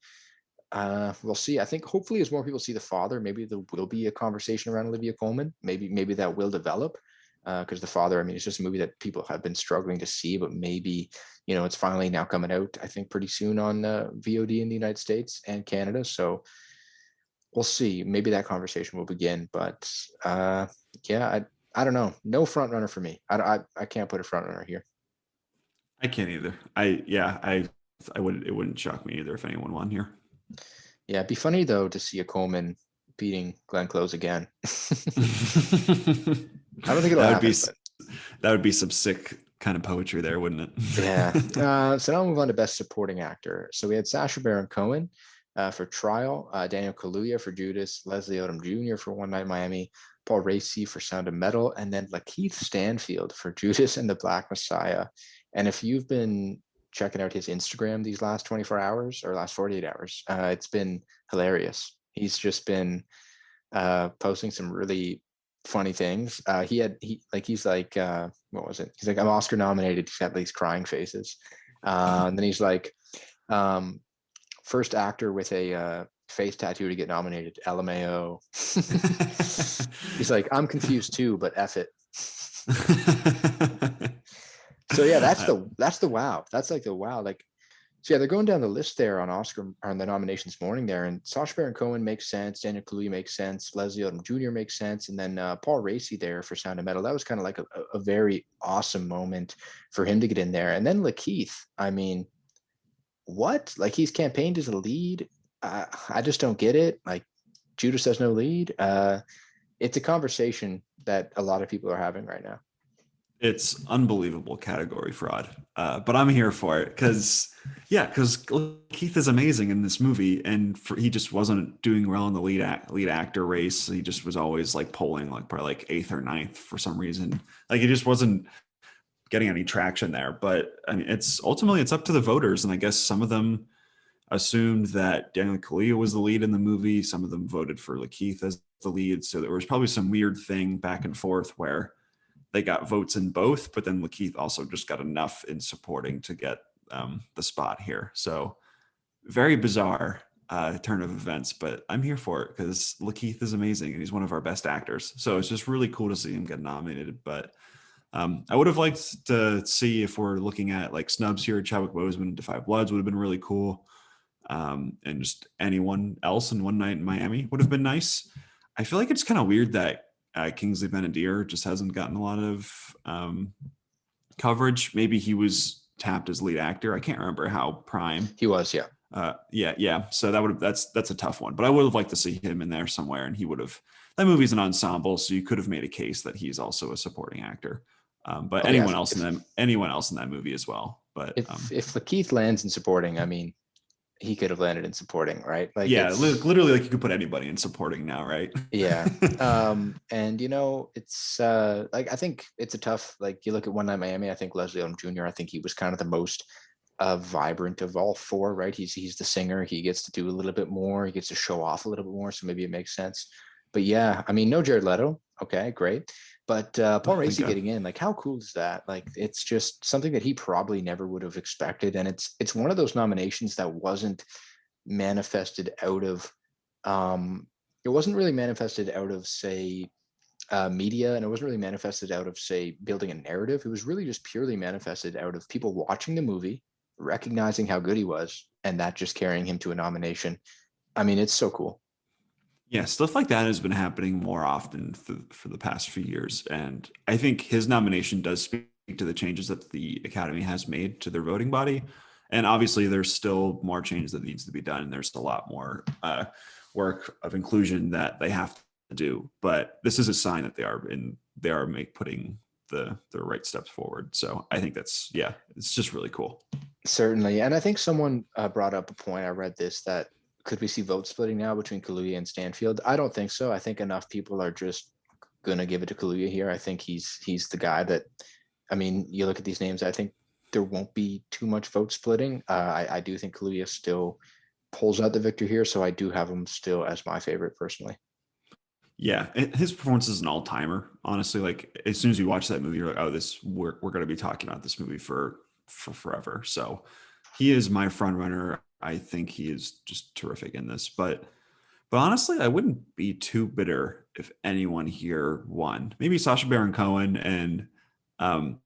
we'll see. I think hopefully as more people see The Father, maybe there will be a conversation around Olivia Colman. Maybe that will develop. Because The Father, I mean, it's just a movie that people have been struggling to see, but maybe, it's finally now coming out, I think, pretty soon on VOD in the United States and Canada. So we'll see. Maybe that conversation will begin. But yeah, I don't know. No front runner for me. I can't put a front runner here. I can't either. I would, it wouldn't shock me either if anyone won here. Yeah, it'd be funny though to see a Coleman beating Glenn Close again. I don't think it'll That would be happen, but that would be some sick kind of poetry there, wouldn't yeah. it? So now I'll move on to Best Supporting Actor. So we had Sacha Baron Cohen for Trial, Daniel Kaluuya for Judas, Leslie Odom Jr. for One Night in Miami, Paul Raci for Sound of Metal, and then Lakeith Stanfield for Judas and the Black Messiah. And if you've been checking out his Instagram these last 24 hours or last 48 hours, it's been hilarious. He's just been posting some really funny things. He's like, what was it? He's like, I'm Oscar nominated. He's got these crying faces. And then he's like, first actor with a face tattoo to get nominated. LMAO. He's like, I'm confused too, but F it. So yeah, that's the wow. That's like the wow. Like, so yeah, they're going down the list there on Oscar on the nominations morning there, and Sacha Baron Cohen makes sense, Daniel Kaluuya makes sense, Leslie Odom Jr. makes sense, and then Paul Raci there for Sound of Metal. That was kind of like a very awesome moment for him to get in there. And then Lakeith, I mean, what? Like he's campaigned as a lead. I just don't get it. Like Judas has no lead. It's a conversation that a lot of people are having right now. It's unbelievable category fraud, but I'm here for it because Keith is amazing in this movie, and he just wasn't doing well in the lead actor race. He just was always like polling like probably like eighth or ninth for some reason. Like he just wasn't getting any traction there. But I mean, it's ultimately it's up to the voters, and I guess some of them assumed that Daniel Kaluuya was the lead in the movie. Some of them voted for Lakeith as the lead, so there was probably some weird thing back and forth where they got votes in both, but then Lakeith also just got enough in supporting to get the spot here. So very bizarre turn of events, but I'm here for it because Lakeith is amazing and he's one of our best actors. So it's just really cool to see him get nominated. But I would have liked to see if we're looking at like snubs here, Chadwick Boseman to Five Bloods would have been really cool. And just anyone else in One Night in Miami would have been nice. I feel like it's kind of weird that Kingsley Ben-Adir just hasn't gotten a lot of coverage. Maybe he was tapped as lead actor. I can't remember how prime He was, yeah. Yeah. So that's a tough one. But I would have liked to see him in there somewhere, and he would have. That movie's an ensemble, so you could have made a case that he's also a supporting actor. But anyone else in that movie as well. But if Lakeith lands in supporting, I mean, he could have landed in supporting, right? Like yeah, literally, like you could put anybody in supporting now, right? Yeah. And it's like I think it's a tough, like you look at One Night Miami, I think Leslie Odom Jr., I think he was kind of the most vibrant of all four, right? He's the singer, he gets to do a little bit more, he gets to show off a little bit more, so maybe it makes sense. But yeah, I mean, no Jared Leto, okay, great. But Paul Raci getting in, like how cool is that? Like it's just something that he probably never would have expected. And it's one of those nominations that wasn't manifested out of it wasn't really manifested out of say media, and it wasn't really manifested out of say building a narrative. It was really just purely manifested out of people watching the movie, recognizing how good he was, and that just carrying him to a nomination. I mean, it's so cool. Yeah, stuff like that has been happening more often for the past few years. And I think his nomination does speak to the changes that the Academy has made to their voting body. And obviously, there's still more change that needs to be done. There's a lot more work of inclusion that they have to do. But this is a sign that they are putting the right steps forward. So I think it's just really cool. Certainly. And I think someone brought up a point. I read this that could we see vote splitting now between Kaluuya and Stanfield? I don't think so. I think enough people are just going to give it to Kaluuya here. I think he's the guy that, I mean, you look at these names, I think there won't be too much vote splitting. I do think Kaluuya still pulls out the victor here. So I do have him still as my favorite personally. Yeah, his performance is an all timer. Honestly, like as soon as you watch that movie, you're like, oh, this we're going to be talking about this movie for forever. So he is my front runner. I think he is just terrific in this. But honestly, I wouldn't be too bitter if anyone here won. Maybe Sacha Baron Cohen, and um,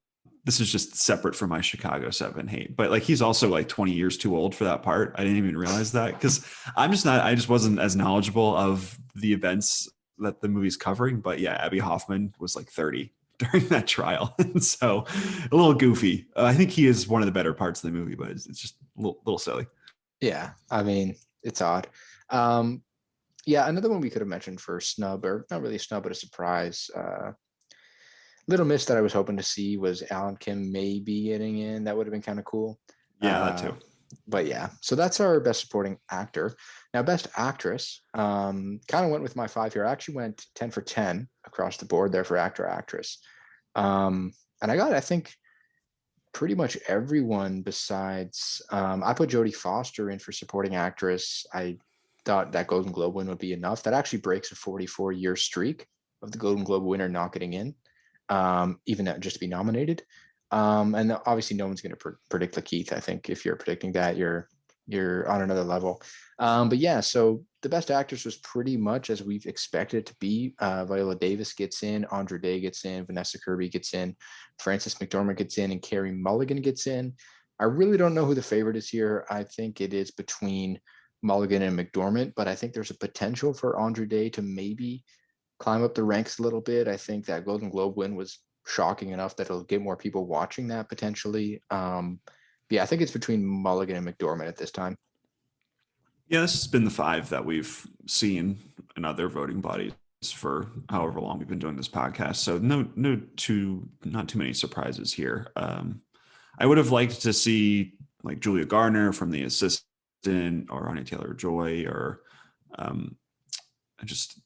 this is just separate from my Chicago 7 hate. But like he's also like 20 years too old for that part. I didn't even realize that because I just wasn't as knowledgeable of the events that the movie's covering. But yeah, Abby Hoffman was like 30 during that trial. And so a little goofy. I think he is one of the better parts of the movie, but it's just a little silly. Yeah, I mean, it's odd. Um, yeah, another one we could have mentioned for snub, or not really a snub, but a surprise. Little Miss that I was hoping to see was Alan Kim maybe getting in. That would have been kind of cool. Yeah, that Uh, too. but yeah, so that's our best supporting actor. Now, best actress, kind of went with my five here. I actually went 10 for 10 across the board there for actor, actress. And I think, pretty much everyone besides, I put Jodie Foster in for supporting actress. I thought that Golden Globe win would be enough. That actually breaks a 44-year streak of the Golden Globe winner not getting in, even that just to be nominated. And obviously, no one's going to predict Lakeith. I think if you're predicting that, you're on another level. But yeah, so the best actress was pretty much as we've expected it to be. Viola Davis gets in, Andra Day gets in, Vanessa Kirby gets in, Frances McDormand gets in, and Carey Mulligan gets in. I really don't know who the favorite is here. I think it is between Mulligan and McDormand, but I think there's a potential for Andra Day to maybe climb up the ranks a little bit. I think that Golden Globe win was shocking enough that it'll get more people watching that potentially. Yeah, I think it's between Mulligan and McDormand at this time. Yeah, this has been the five that we've seen in other voting bodies for however long we've been doing this podcast. So not too many surprises here. I would have liked to see like Julia Garner from The Assistant or Anya Taylor-Joy or um, just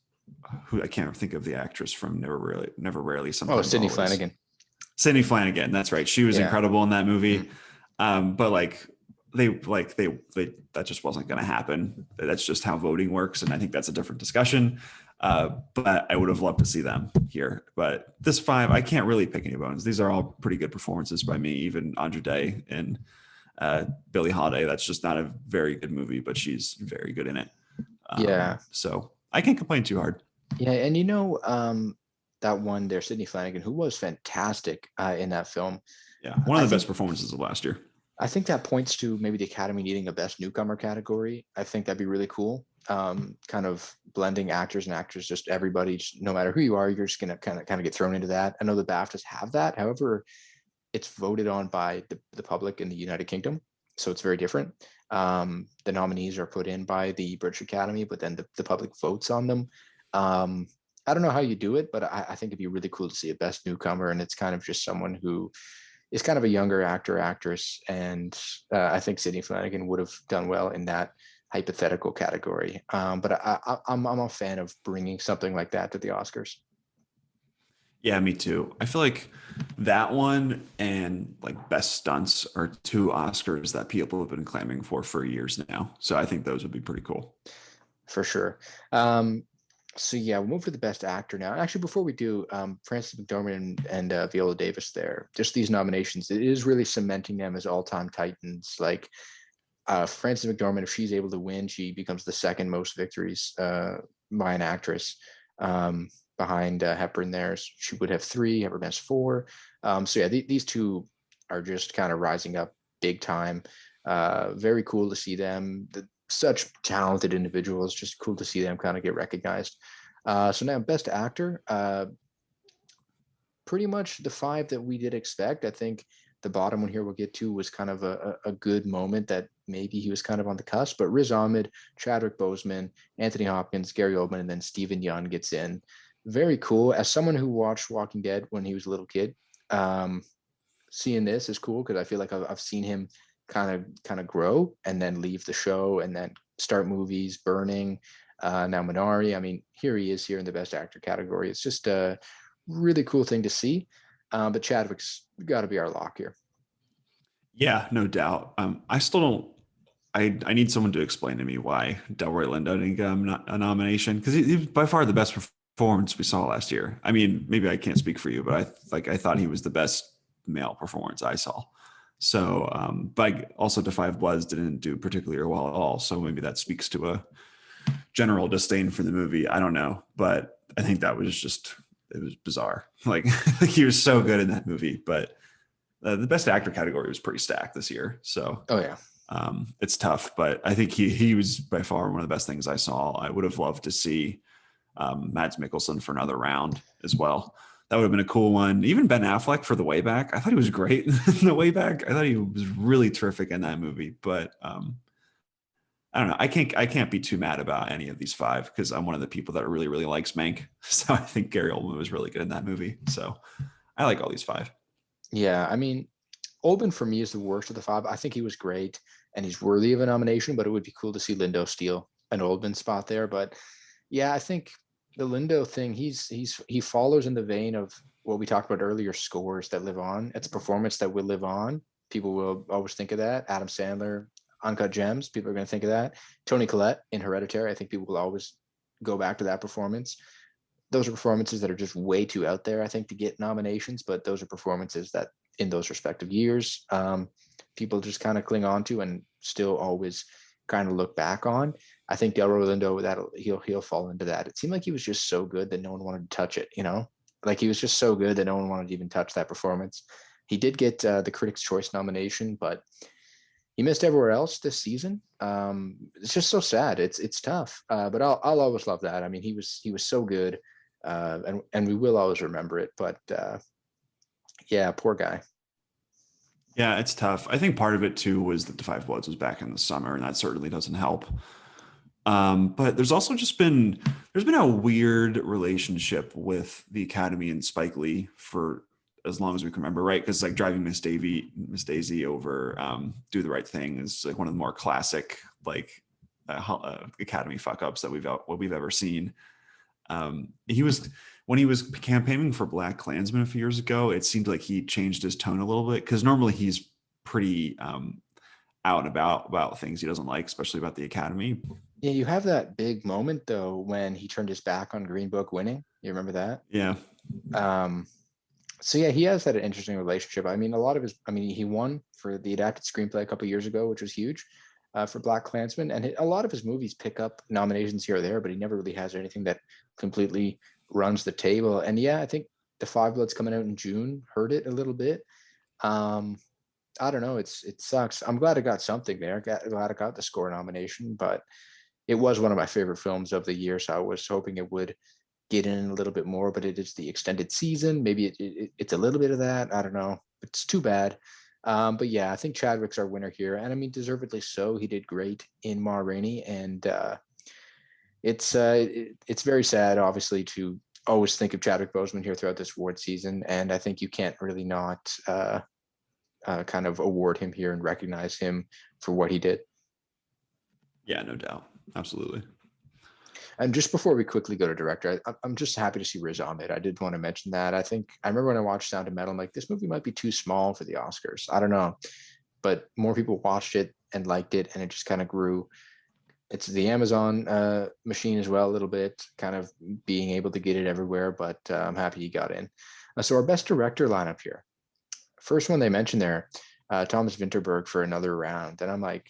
who I can't think of the actress from Never Rarely, Oh, Sometimes Sydney Always. Flanagan. Sydney Flanagan, that's right. She was Yeah. incredible in that movie. Mhm. But they that just wasn't going to happen. That's just how voting works, and I think that's a different discussion. But I would have loved to see them here. But this five, I can't really pick any bones. These are all pretty good performances by me. Even Andra Day and Billie Holiday. That's just not a very good movie, but she's very good in it. Yeah. So I can't complain too hard. Yeah. And that one there, Sydney Flanagan, who was fantastic in that film. Yeah, one of I the think best performances of last year. I think that points to maybe the Academy needing a best newcomer category. I think that'd be really cool. Kind of blending actors and actors, just everybody, just no matter who you are, you're just gonna kind of get thrown into that. I know the BAFTAs have that. However, it's voted on by the public in the United Kingdom, so it's very different. The nominees are put in by the British Academy, but then the public votes on them. I don't know how you do it, but I think it'd be really cool to see a best newcomer, and it's kind of just someone who is kind of a younger actor, actress, and I think Sydney Flanagan would have done well in that hypothetical category. But I'm a fan of bringing something like that to the Oscars. Yeah, me too. I feel like that one and like best stunts are two Oscars that people have been claiming for years now. So I think those would be pretty cool. For sure. So yeah, we'll move to the best actor now. Actually, before we do, Frances McDormand and Viola Davis there, just these nominations, it is really cementing them as all-time titans. Like Frances McDormand, if she's able to win, she becomes the second most victories by an actress. Behind Hepburn there, she would have three. Hepburn has four. So yeah, these two are just kind of rising up big time. Very cool to see them. Such talented individuals. Just cool to see them kind of get recognized. So now, best actor. Pretty much the five that we did expect. I think the bottom one here we'll get to was kind of a good moment that maybe he was kind of on the cusp. But Riz Ahmed, Chadwick Boseman, Anthony Hopkins, Gary Oldman, and then Stephen Yeun gets in. Very cool. As someone who watched Walking Dead when he was a little kid, seeing this is cool because I feel like I've seen him kind of grow and then leave the show and then start movies, Burning, now Minari. I mean, here he is here in the best actor category. It's just a really cool thing to see. But Chadwick's got to be our lock here. Yeah, no doubt. I still don't. I need someone to explain to me why Delroy Lindo didn't get a nomination because he's by far the best performance we saw last year. I mean, maybe I can't speak for you, but I thought he was the best male performance I saw. So, but also To Five Bloods didn't do particularly well at all. So maybe that speaks to a general disdain for the movie. I don't know, but I think that was just, it was bizarre. Like he was so good in that movie, but the best actor category was pretty stacked this year. So Oh yeah. it's tough, but I think he was by far one of the best things I saw. I would have loved to see Mads Mikkelsen for another round as well. That would have been a cool one. Even Ben Affleck for The Way Back. I thought he was great in The Way Back. I thought he was really terrific in that movie. But I don't know. I can't be too mad about any of these five because I'm one of the people that really, really likes Mank. So I think Gary Oldman was really good in that movie. So I like all these five. Yeah, I mean, Oldman for me is the worst of the five. I think he was great and he's worthy of a nomination, but it would be cool to see Lindo steal an Oldman spot there. But yeah, I think the Lindo thing, he follows in the vein of what we talked about earlier, scores that live on. It's performance that will live on. People will always think of that. Adam Sandler, Uncut Gems, people are going to think of that. Toni Collette in Hereditary, I think people will always go back to that performance. Those are performances that are just way too out there, I think, to get nominations, but those are performances that in those respective years, people just kind of cling on to and still always kind of look back on. I think Delroy Lindo, that he'll fall into that. It seemed like he was just so good that no one wanted to touch it, you know? Like he was just so good that no one wanted to even touch that performance. He did get the Critics' Choice nomination, but he missed everywhere else this season. It's just so sad. It's tough, but I'll always love that. I mean, he was so good, and we will always remember it. But yeah, poor guy. Yeah, it's tough. I think part of it too was that The Five Bloods was back in the summer, and that certainly doesn't help. But there's been a weird relationship with the Academy and Spike Lee for as long as we can remember, right? Because like driving Miss Daisy over Do the Right Thing is like one of the more classic like Academy fuck ups that we've ever seen. He was when he was campaigning for Black Klansman a few years ago. It seemed like he changed his tone a little bit because normally he's pretty out and about things he doesn't like, especially about the Academy. Yeah, you have that big moment though when he turned his back on Green Book winning. You remember that? Yeah, Um, so yeah, he has had an interesting relationship. I mean, a lot of his, I mean, he won for the adapted screenplay a couple of years ago, which was huge for Black Klansman, and a lot of his movies pick up nominations here or there, but he never really has anything that completely runs the table. And yeah, I think The Five Bloods coming out in June hurt it a little bit. Um, I don't know. It sucks. I'm glad it got something there. Glad it got the score nomination, but it was one of my favorite films of the year. So I was hoping it would get in a little bit more, but it is the extended season. Maybe it's a little bit of that. I don't know. It's too bad. But yeah, I think Chadwick's our winner here, and I mean deservedly so. He did great in Ma Rainey, and it's very sad, obviously, to always think of Chadwick Boseman here throughout this award season, and I think you can't really not kind of award him here and recognize him for what he did. yeah, no doubt, absolutely. And just before we quickly go to director, I'm just happy to see Riz Ahmed. I did want to mention that. I think I remember when I watched Sound of Metal, I'm like, this movie might be too small for the Oscars. I don't know, but more people watched it and liked it, and it just kind of grew. It's the Amazon machine as well, a little bit, kind of being able to get it everywhere. But I'm happy he got in. So our best director lineup here. First one they mentioned there, Thomas Vinterberg for Another Round, and I'm like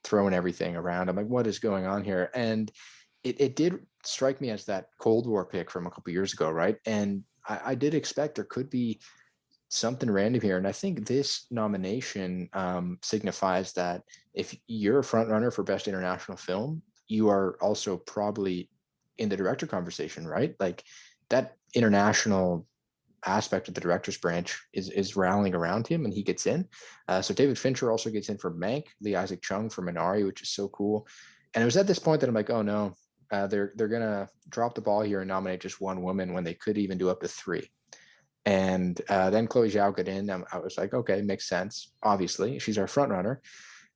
throwing everything around. I'm like, what is going on here? And it did strike me as that Cold War pick from a couple years ago, right? And I did expect there could be something random here. And I think this nomination signifies that if you're a front runner for Best International Film, you are also probably in the director conversation, right? Like that international aspect of the director's branch is rallying around him, and he gets in. So David Fincher also gets in for Mank, Lee Isaac Chung for Minari, which is so cool. And it was at this point that I'm like, oh no, they're gonna drop the ball here and nominate just one woman when they could even do up to three. And then Chloe Zhao got in. I was like, okay, makes sense. Obviously, she's our front runner.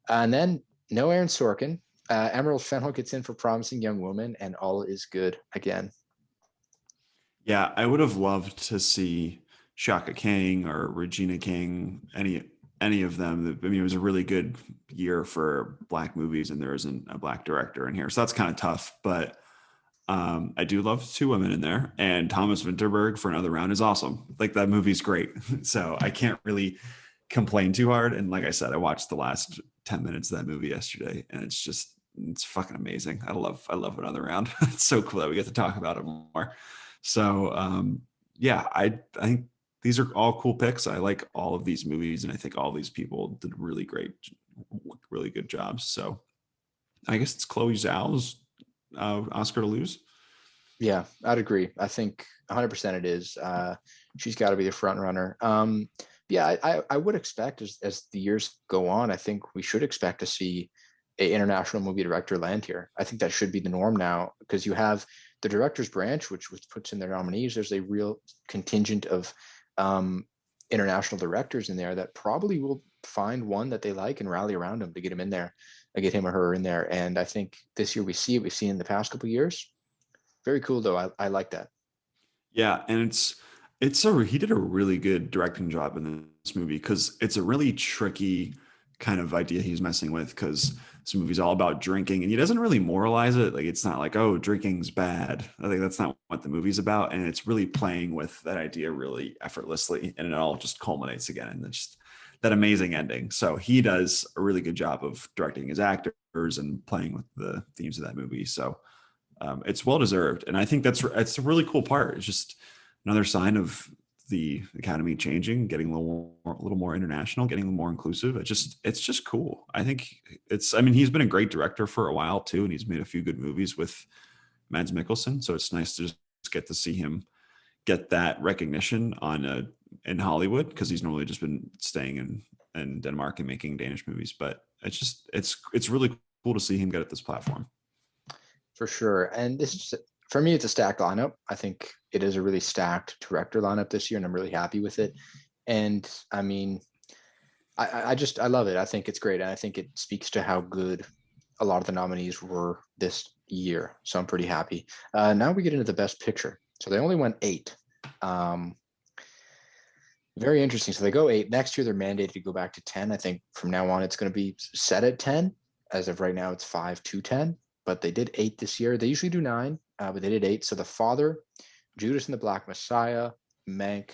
And then no Aaron Sorkin. Emerald Fennell gets in for Promising Young Woman, and all is good again. Yeah, I would have loved to see Shaka King or Regina King, any of them. I mean, it was a really good year for Black movies, and there isn't a Black director in here, so that's kind of tough. But I do love two women in there, and Thomas Vinterberg for Another Round is awesome. Like that movie's great, so I can't really complain too hard. And like I said, I watched the last 10 minutes of that movie yesterday, and it's fucking amazing. I love Another Round. It's so cool that we get to talk about it more. So yeah, I think these are all cool picks. I like all of these movies, and I think all these people did really good jobs. So I guess it's Chloe Zhao's Oscar to lose. Yeah, I'd agree. I think 100% it is. She's got to be the front runner. Yeah, I would expect as the years go on, I think we should expect to see a international movie director land here. I think that should be the norm now because you have the director's branch, which puts in their nominees. There's a real contingent of international directors in there that probably will find one that they like and rally around him to get him in there, get him or her in there. And I think this year we see it. We've seen in the past couple of years. Very cool though. I like that. Yeah, and he did a really good directing job in this movie because it's a really tricky kind of idea he's messing with because this movie's all about drinking and he doesn't really moralize it. Like it's not like, oh, drinking's bad. I think that's not what the movie's about. And it's really playing with that idea really effortlessly. And it all just culminates again in just that amazing ending. So he does a really good job of directing his actors and playing with the themes of that movie. So it's well deserved, and I think that's a really cool part. It's just another sign of the academy changing, getting a little more international, getting more inclusive. It's just cool. I think I mean, he's been a great director for a while too, and he's made a few good movies with Mads Mikkelsen. So it's nice to just get to see him get that recognition in Hollywood because he's normally just been staying in Denmark and making Danish movies. But it's really cool to see him get at this platform. For sure. And this is for me, it's a stacked lineup. I think it is a really stacked director lineup this year, and I'm really happy with it. And I mean, I love it. I think it's great, and I think it speaks to how good a lot of the nominees were this year. So I'm pretty happy. Now we get into the best picture. So they only went 8. Very interesting. So they go 8. Next year they're mandated to go back to 10. I think from now on it's going to be set at 10. As of right now, it's 5 to 10. But they did 8 this year. They usually do 9, but they did 8. So The Father, Judas and the Black Messiah, Mank,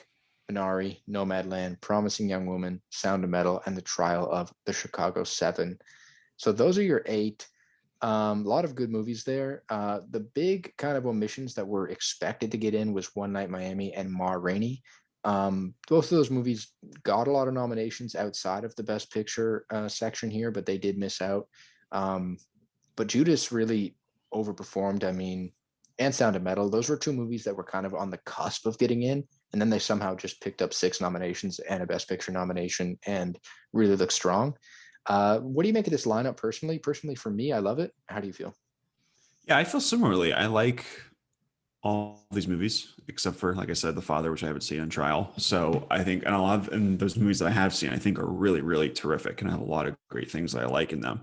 Minari, Nomadland, Promising Young Woman, Sound of Metal, and The Trial of the Chicago 7. So those are your 8. A lot of good movies there. The big kind of omissions that were expected to get in was One Night Miami and Ma Rainey. Both of those movies got a lot of nominations outside of the Best Picture section here, but they did miss out. But Judas really overperformed. I mean, and Sound of Metal. Those were 2 movies that were kind of on the cusp of getting in, and then they somehow just picked up 6 nominations and a Best Picture nomination and really looked strong. What do you make of this lineup personally? Personally, for me, I love it. How do you feel? Yeah, I feel similarly. I like all these movies except for, like I said, The Father, which I haven't seen on trial. So I think, and those movies that I have seen, I think are really, really terrific, and I have a lot of great things that I like in them.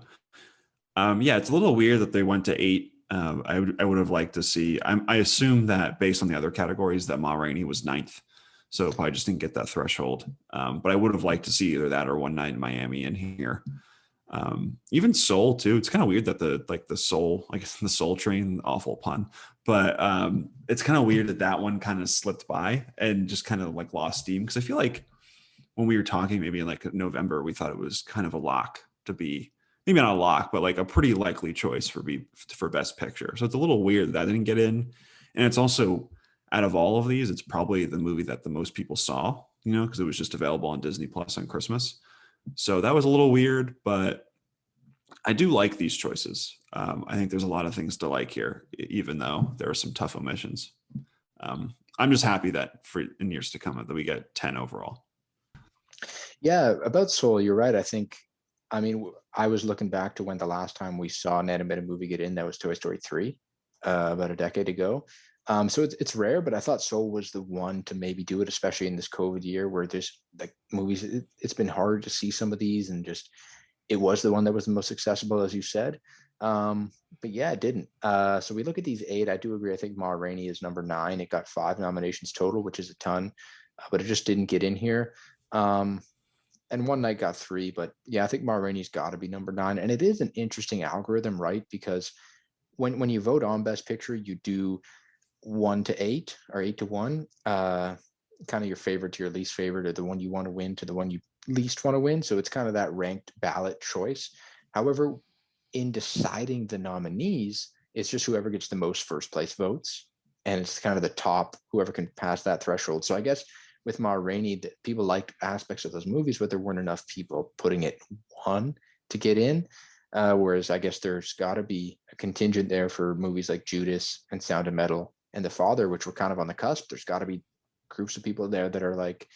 Yeah, it's a little weird that they went to 8. I would have liked to see. I assume that based on the other categories that Ma Rainey was 9th, so probably just didn't get that threshold. But I would have liked to see either that or One Night in Miami in here. Even Soul too. It's kind of weird that the Soul, like the Soul Train, awful pun, but it's kind of weird that one kind of slipped by and just kind of like lost steam because I feel like when we were talking maybe in like November, we thought it was kind of a lock to be. Maybe not a lock, but like a pretty likely choice for Best Picture. So it's a little weird that didn't get in. And it's also, out of all of these, it's probably the movie that the most people saw, because it was just available on Disney Plus on Christmas. So that was a little weird, but I do like these choices. I think there's a lot of things to like here, even though there are some tough omissions. I'm just happy that in years to come that we get 10 overall. Yeah, about Soul, you're right. I mean, I was looking back to when the last time we saw an animated movie get in, that was Toy Story 3, about a decade ago. So it's rare, but I thought Soul was the one to maybe do it, especially in this COVID year where there's like movies. It's been hard to see some of these, and just it was the one that was the most accessible, as you said. But yeah, it didn't. So we look at these 8. I do agree. I think Ma Rainey is number 9. It got 5 nominations total, which is a ton, but it just didn't get in here. And One Night got 3, but yeah, I think Ma Rainey's got to be number 9. And it is an interesting algorithm, right? Because when you vote on Best Picture, you do 1 to 8 or 8 to 1, kind of your favorite to your least favorite, or the one you want to win to the one you least want to win. So it's kind of that ranked ballot choice. However, in deciding the nominees, it's just whoever gets the most first place votes, and it's kind of the top whoever can pass that threshold. So I guess with Ma Rainey, people liked aspects of those movies, but there weren't enough people putting it one to get in. Whereas I guess there's got to be a contingent there for movies like Judas and Sound of Metal and The Father, which were kind of on the cusp. There's got to be groups of people there that are like,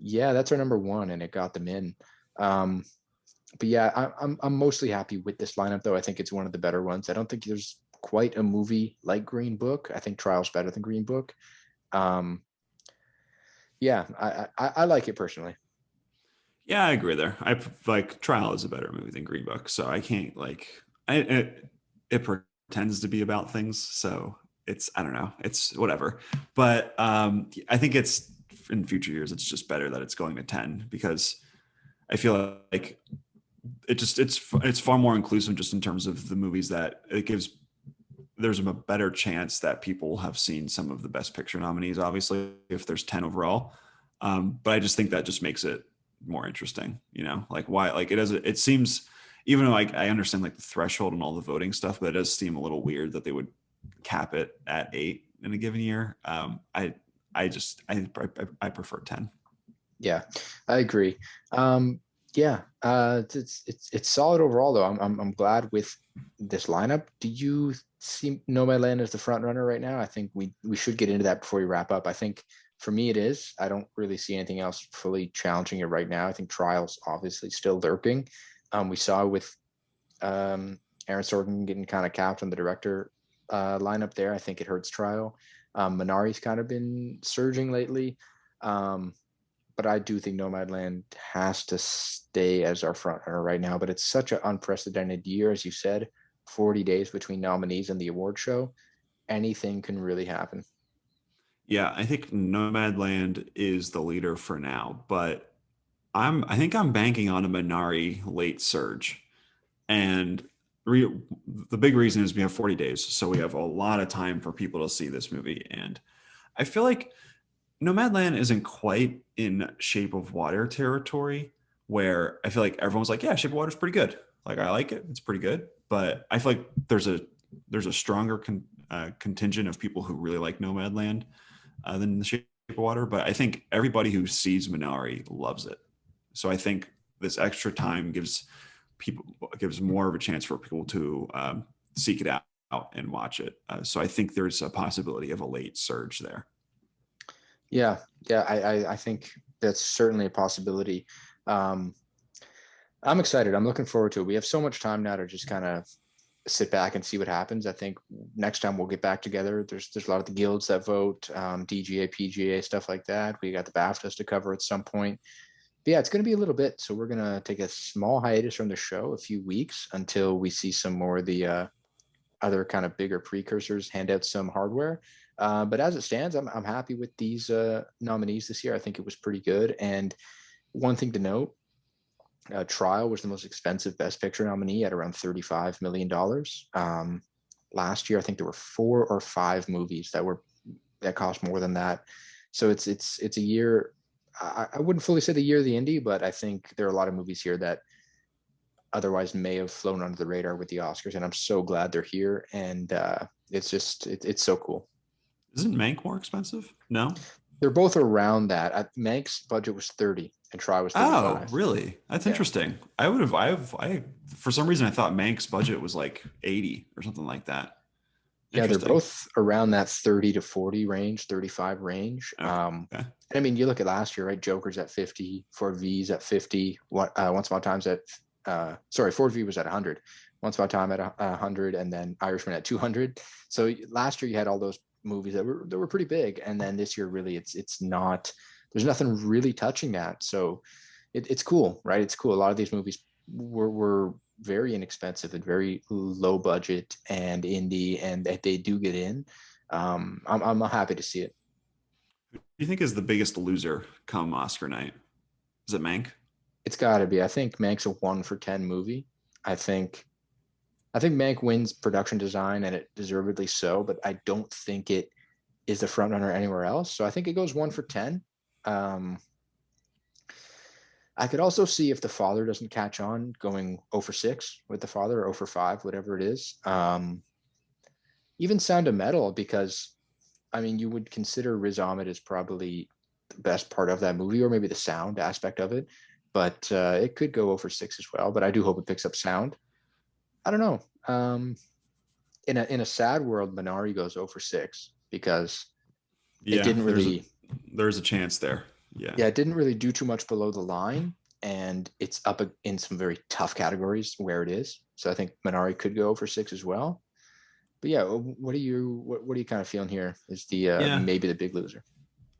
yeah, that's our number one, and it got them in. But yeah, I'm mostly happy with this lineup, though. I think it's one of the better ones. I don't think there's quite a movie like Green Book. I think Trial's better than Green Book. Um, yeah, I like it personally. Yeah, I agree there. I like Trial is a better movie than Green Book, so I can't like it pretends to be about things, so it's I don't know, it's whatever. But I think it's in future years it's just better that it's going to 10 because I feel like it's far more inclusive just in terms of the movies that it gives. There's a better chance that people have seen some of the Best Picture nominees, obviously, if there's 10 overall. But I just think that just makes it more interesting, like why, like it seems, even though I understand like the threshold and all the voting stuff, but it does seem a little weird that they would cap it at 8 in a given year. I prefer 10. Yeah, I agree. Yeah, it's solid overall though. I'm glad with this lineup. Do you see Nomadland as the front runner right now? I think we should get into that before we wrap up. I think for me it is. I don't really see anything else fully challenging it right now. I think Trial's obviously still lurking. We saw with Aaron Sorkin getting kind of capped on the director lineup there. I think it hurts Trial. Minari's kind of been surging lately. But I do think Nomadland has to stay as our front runner right now. But it's such an unprecedented year, as you said, 40 days between nominees and the award show. Anything can really happen. Yeah, I think Nomadland is the leader for now, but I think I'm banking on a Minari late surge. And the big reason is we have 40 days, so we have a lot of time for people to see this movie. And I feel like Nomadland isn't quite in Shape of Water territory, where I feel like everyone's like, "Yeah, Shape of Water's pretty good. Like, I like it; it's pretty good." But I feel like there's a stronger contingent of people who really like Nomadland than the Shape of Water. But I think everybody who sees Minari loves it. So I think this extra time gives more of a chance for people to seek it out and watch it. So I think there's a possibility of a late surge there. Yeah, yeah, I think that's certainly a possibility. Um, I'm excited. I'm looking forward to it. We have so much time now to just kind of sit back and see what happens. I think next time we'll get back together. There's a lot of the guilds that vote, DGA, PGA, stuff like that. We got the BAFTAs to cover at some point. But yeah, it's going to be a little bit. So we're going to take a small hiatus from the show, a few weeks, until we see some more of the other kind of bigger precursors hand out some hardware. But as it stands, I'm happy with these nominees this year. I think it was pretty good. And one thing to note, Trial was the most expensive Best Picture nominee at around $35 million. Last year, I think there were 4 or 5 movies that cost more than that. So it's a year. I wouldn't fully say the year of the indie, but I think there are a lot of movies here that otherwise may have flown under the radar with the Oscars, and I'm so glad they're here. And it's so cool. Isn't Mank more expensive? No. They're both around that. Mank's budget was 30 and Try was Oh, 35. really? That's Yeah. interesting. I would have. I for some reason I thought Mank's budget was like 80 or something like that. Yeah, they're Interesting. both around that 30 to 40 range, 35 range. Okay. I mean, you look at last year, right? Joker's at 50, Ford V's at 50. Once Upon a Time's at, Ford V was at 100. Once Upon a Time at 100, and then Irishman at 200. So last year you had all those movies that were pretty big, and then this year really it's not. There's nothing really touching that. So it's cool, right? It's cool. A lot of these movies were very inexpensive and very low budget and indie, and that they do get in. I'm happy to see it. Who do you think is the biggest loser come Oscar night? Is it Mank? It's got to be. I think Mank's a 1 for 10 movie. I think I think Mank wins production design, and it deservedly so, but I don't think it is the front runner anywhere else. So I think it goes 1 for 10. Um, I could also see if the father doesn't catch on, going 0 for 6 with the father, or 0 for 5, whatever it is. Even Sound of Metal, because I mean, you would consider Riz Ahmed as probably the best part of that movie, or maybe the sound aspect of it. But it could go 0 for 6 as well. But I do hope it picks up sound. I don't know. In a sad world, Minari goes 0 for 6 because it Yeah, didn't really, there's a chance there. Yeah. yeah, it didn't really do too much below the line, and it's up in some very tough categories where it is. So I think Minari could go 0 for 6 as well. But yeah, what are you kind of feeling here? Is the Yeah. maybe the big loser?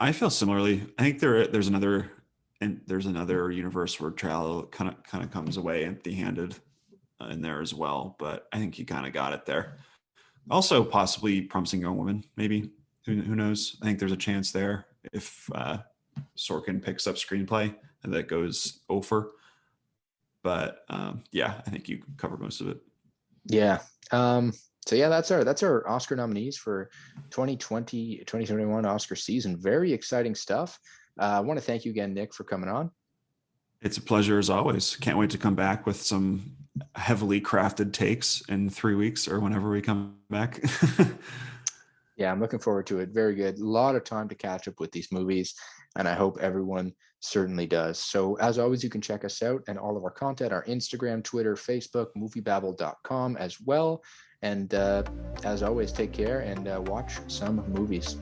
I feel similarly. I think there's another universe where Trello kind of comes away empty-handed in there as well. But I think you kind of got it there. Also, possibly Promising Young Woman, maybe. Who knows? I think there's a chance there if Sorkin picks up screenplay and that goes over. But yeah, I think you covered most of it. Yeah. So yeah, that's our Oscar nominees for 2020 2021 Oscar season. Very exciting stuff. I want to thank you again, Nick, for coming on. It's a pleasure as always. Can't wait to come back with some heavily crafted takes in 3 weeks or whenever we come back. Yeah, I'm looking forward to it. Very good. A lot of time to catch up with these movies, and I hope everyone certainly does. So, as always, you can check us out and all of our content, our Instagram, Twitter, Facebook, moviebabble.com as well. And as always, take care and watch some movies.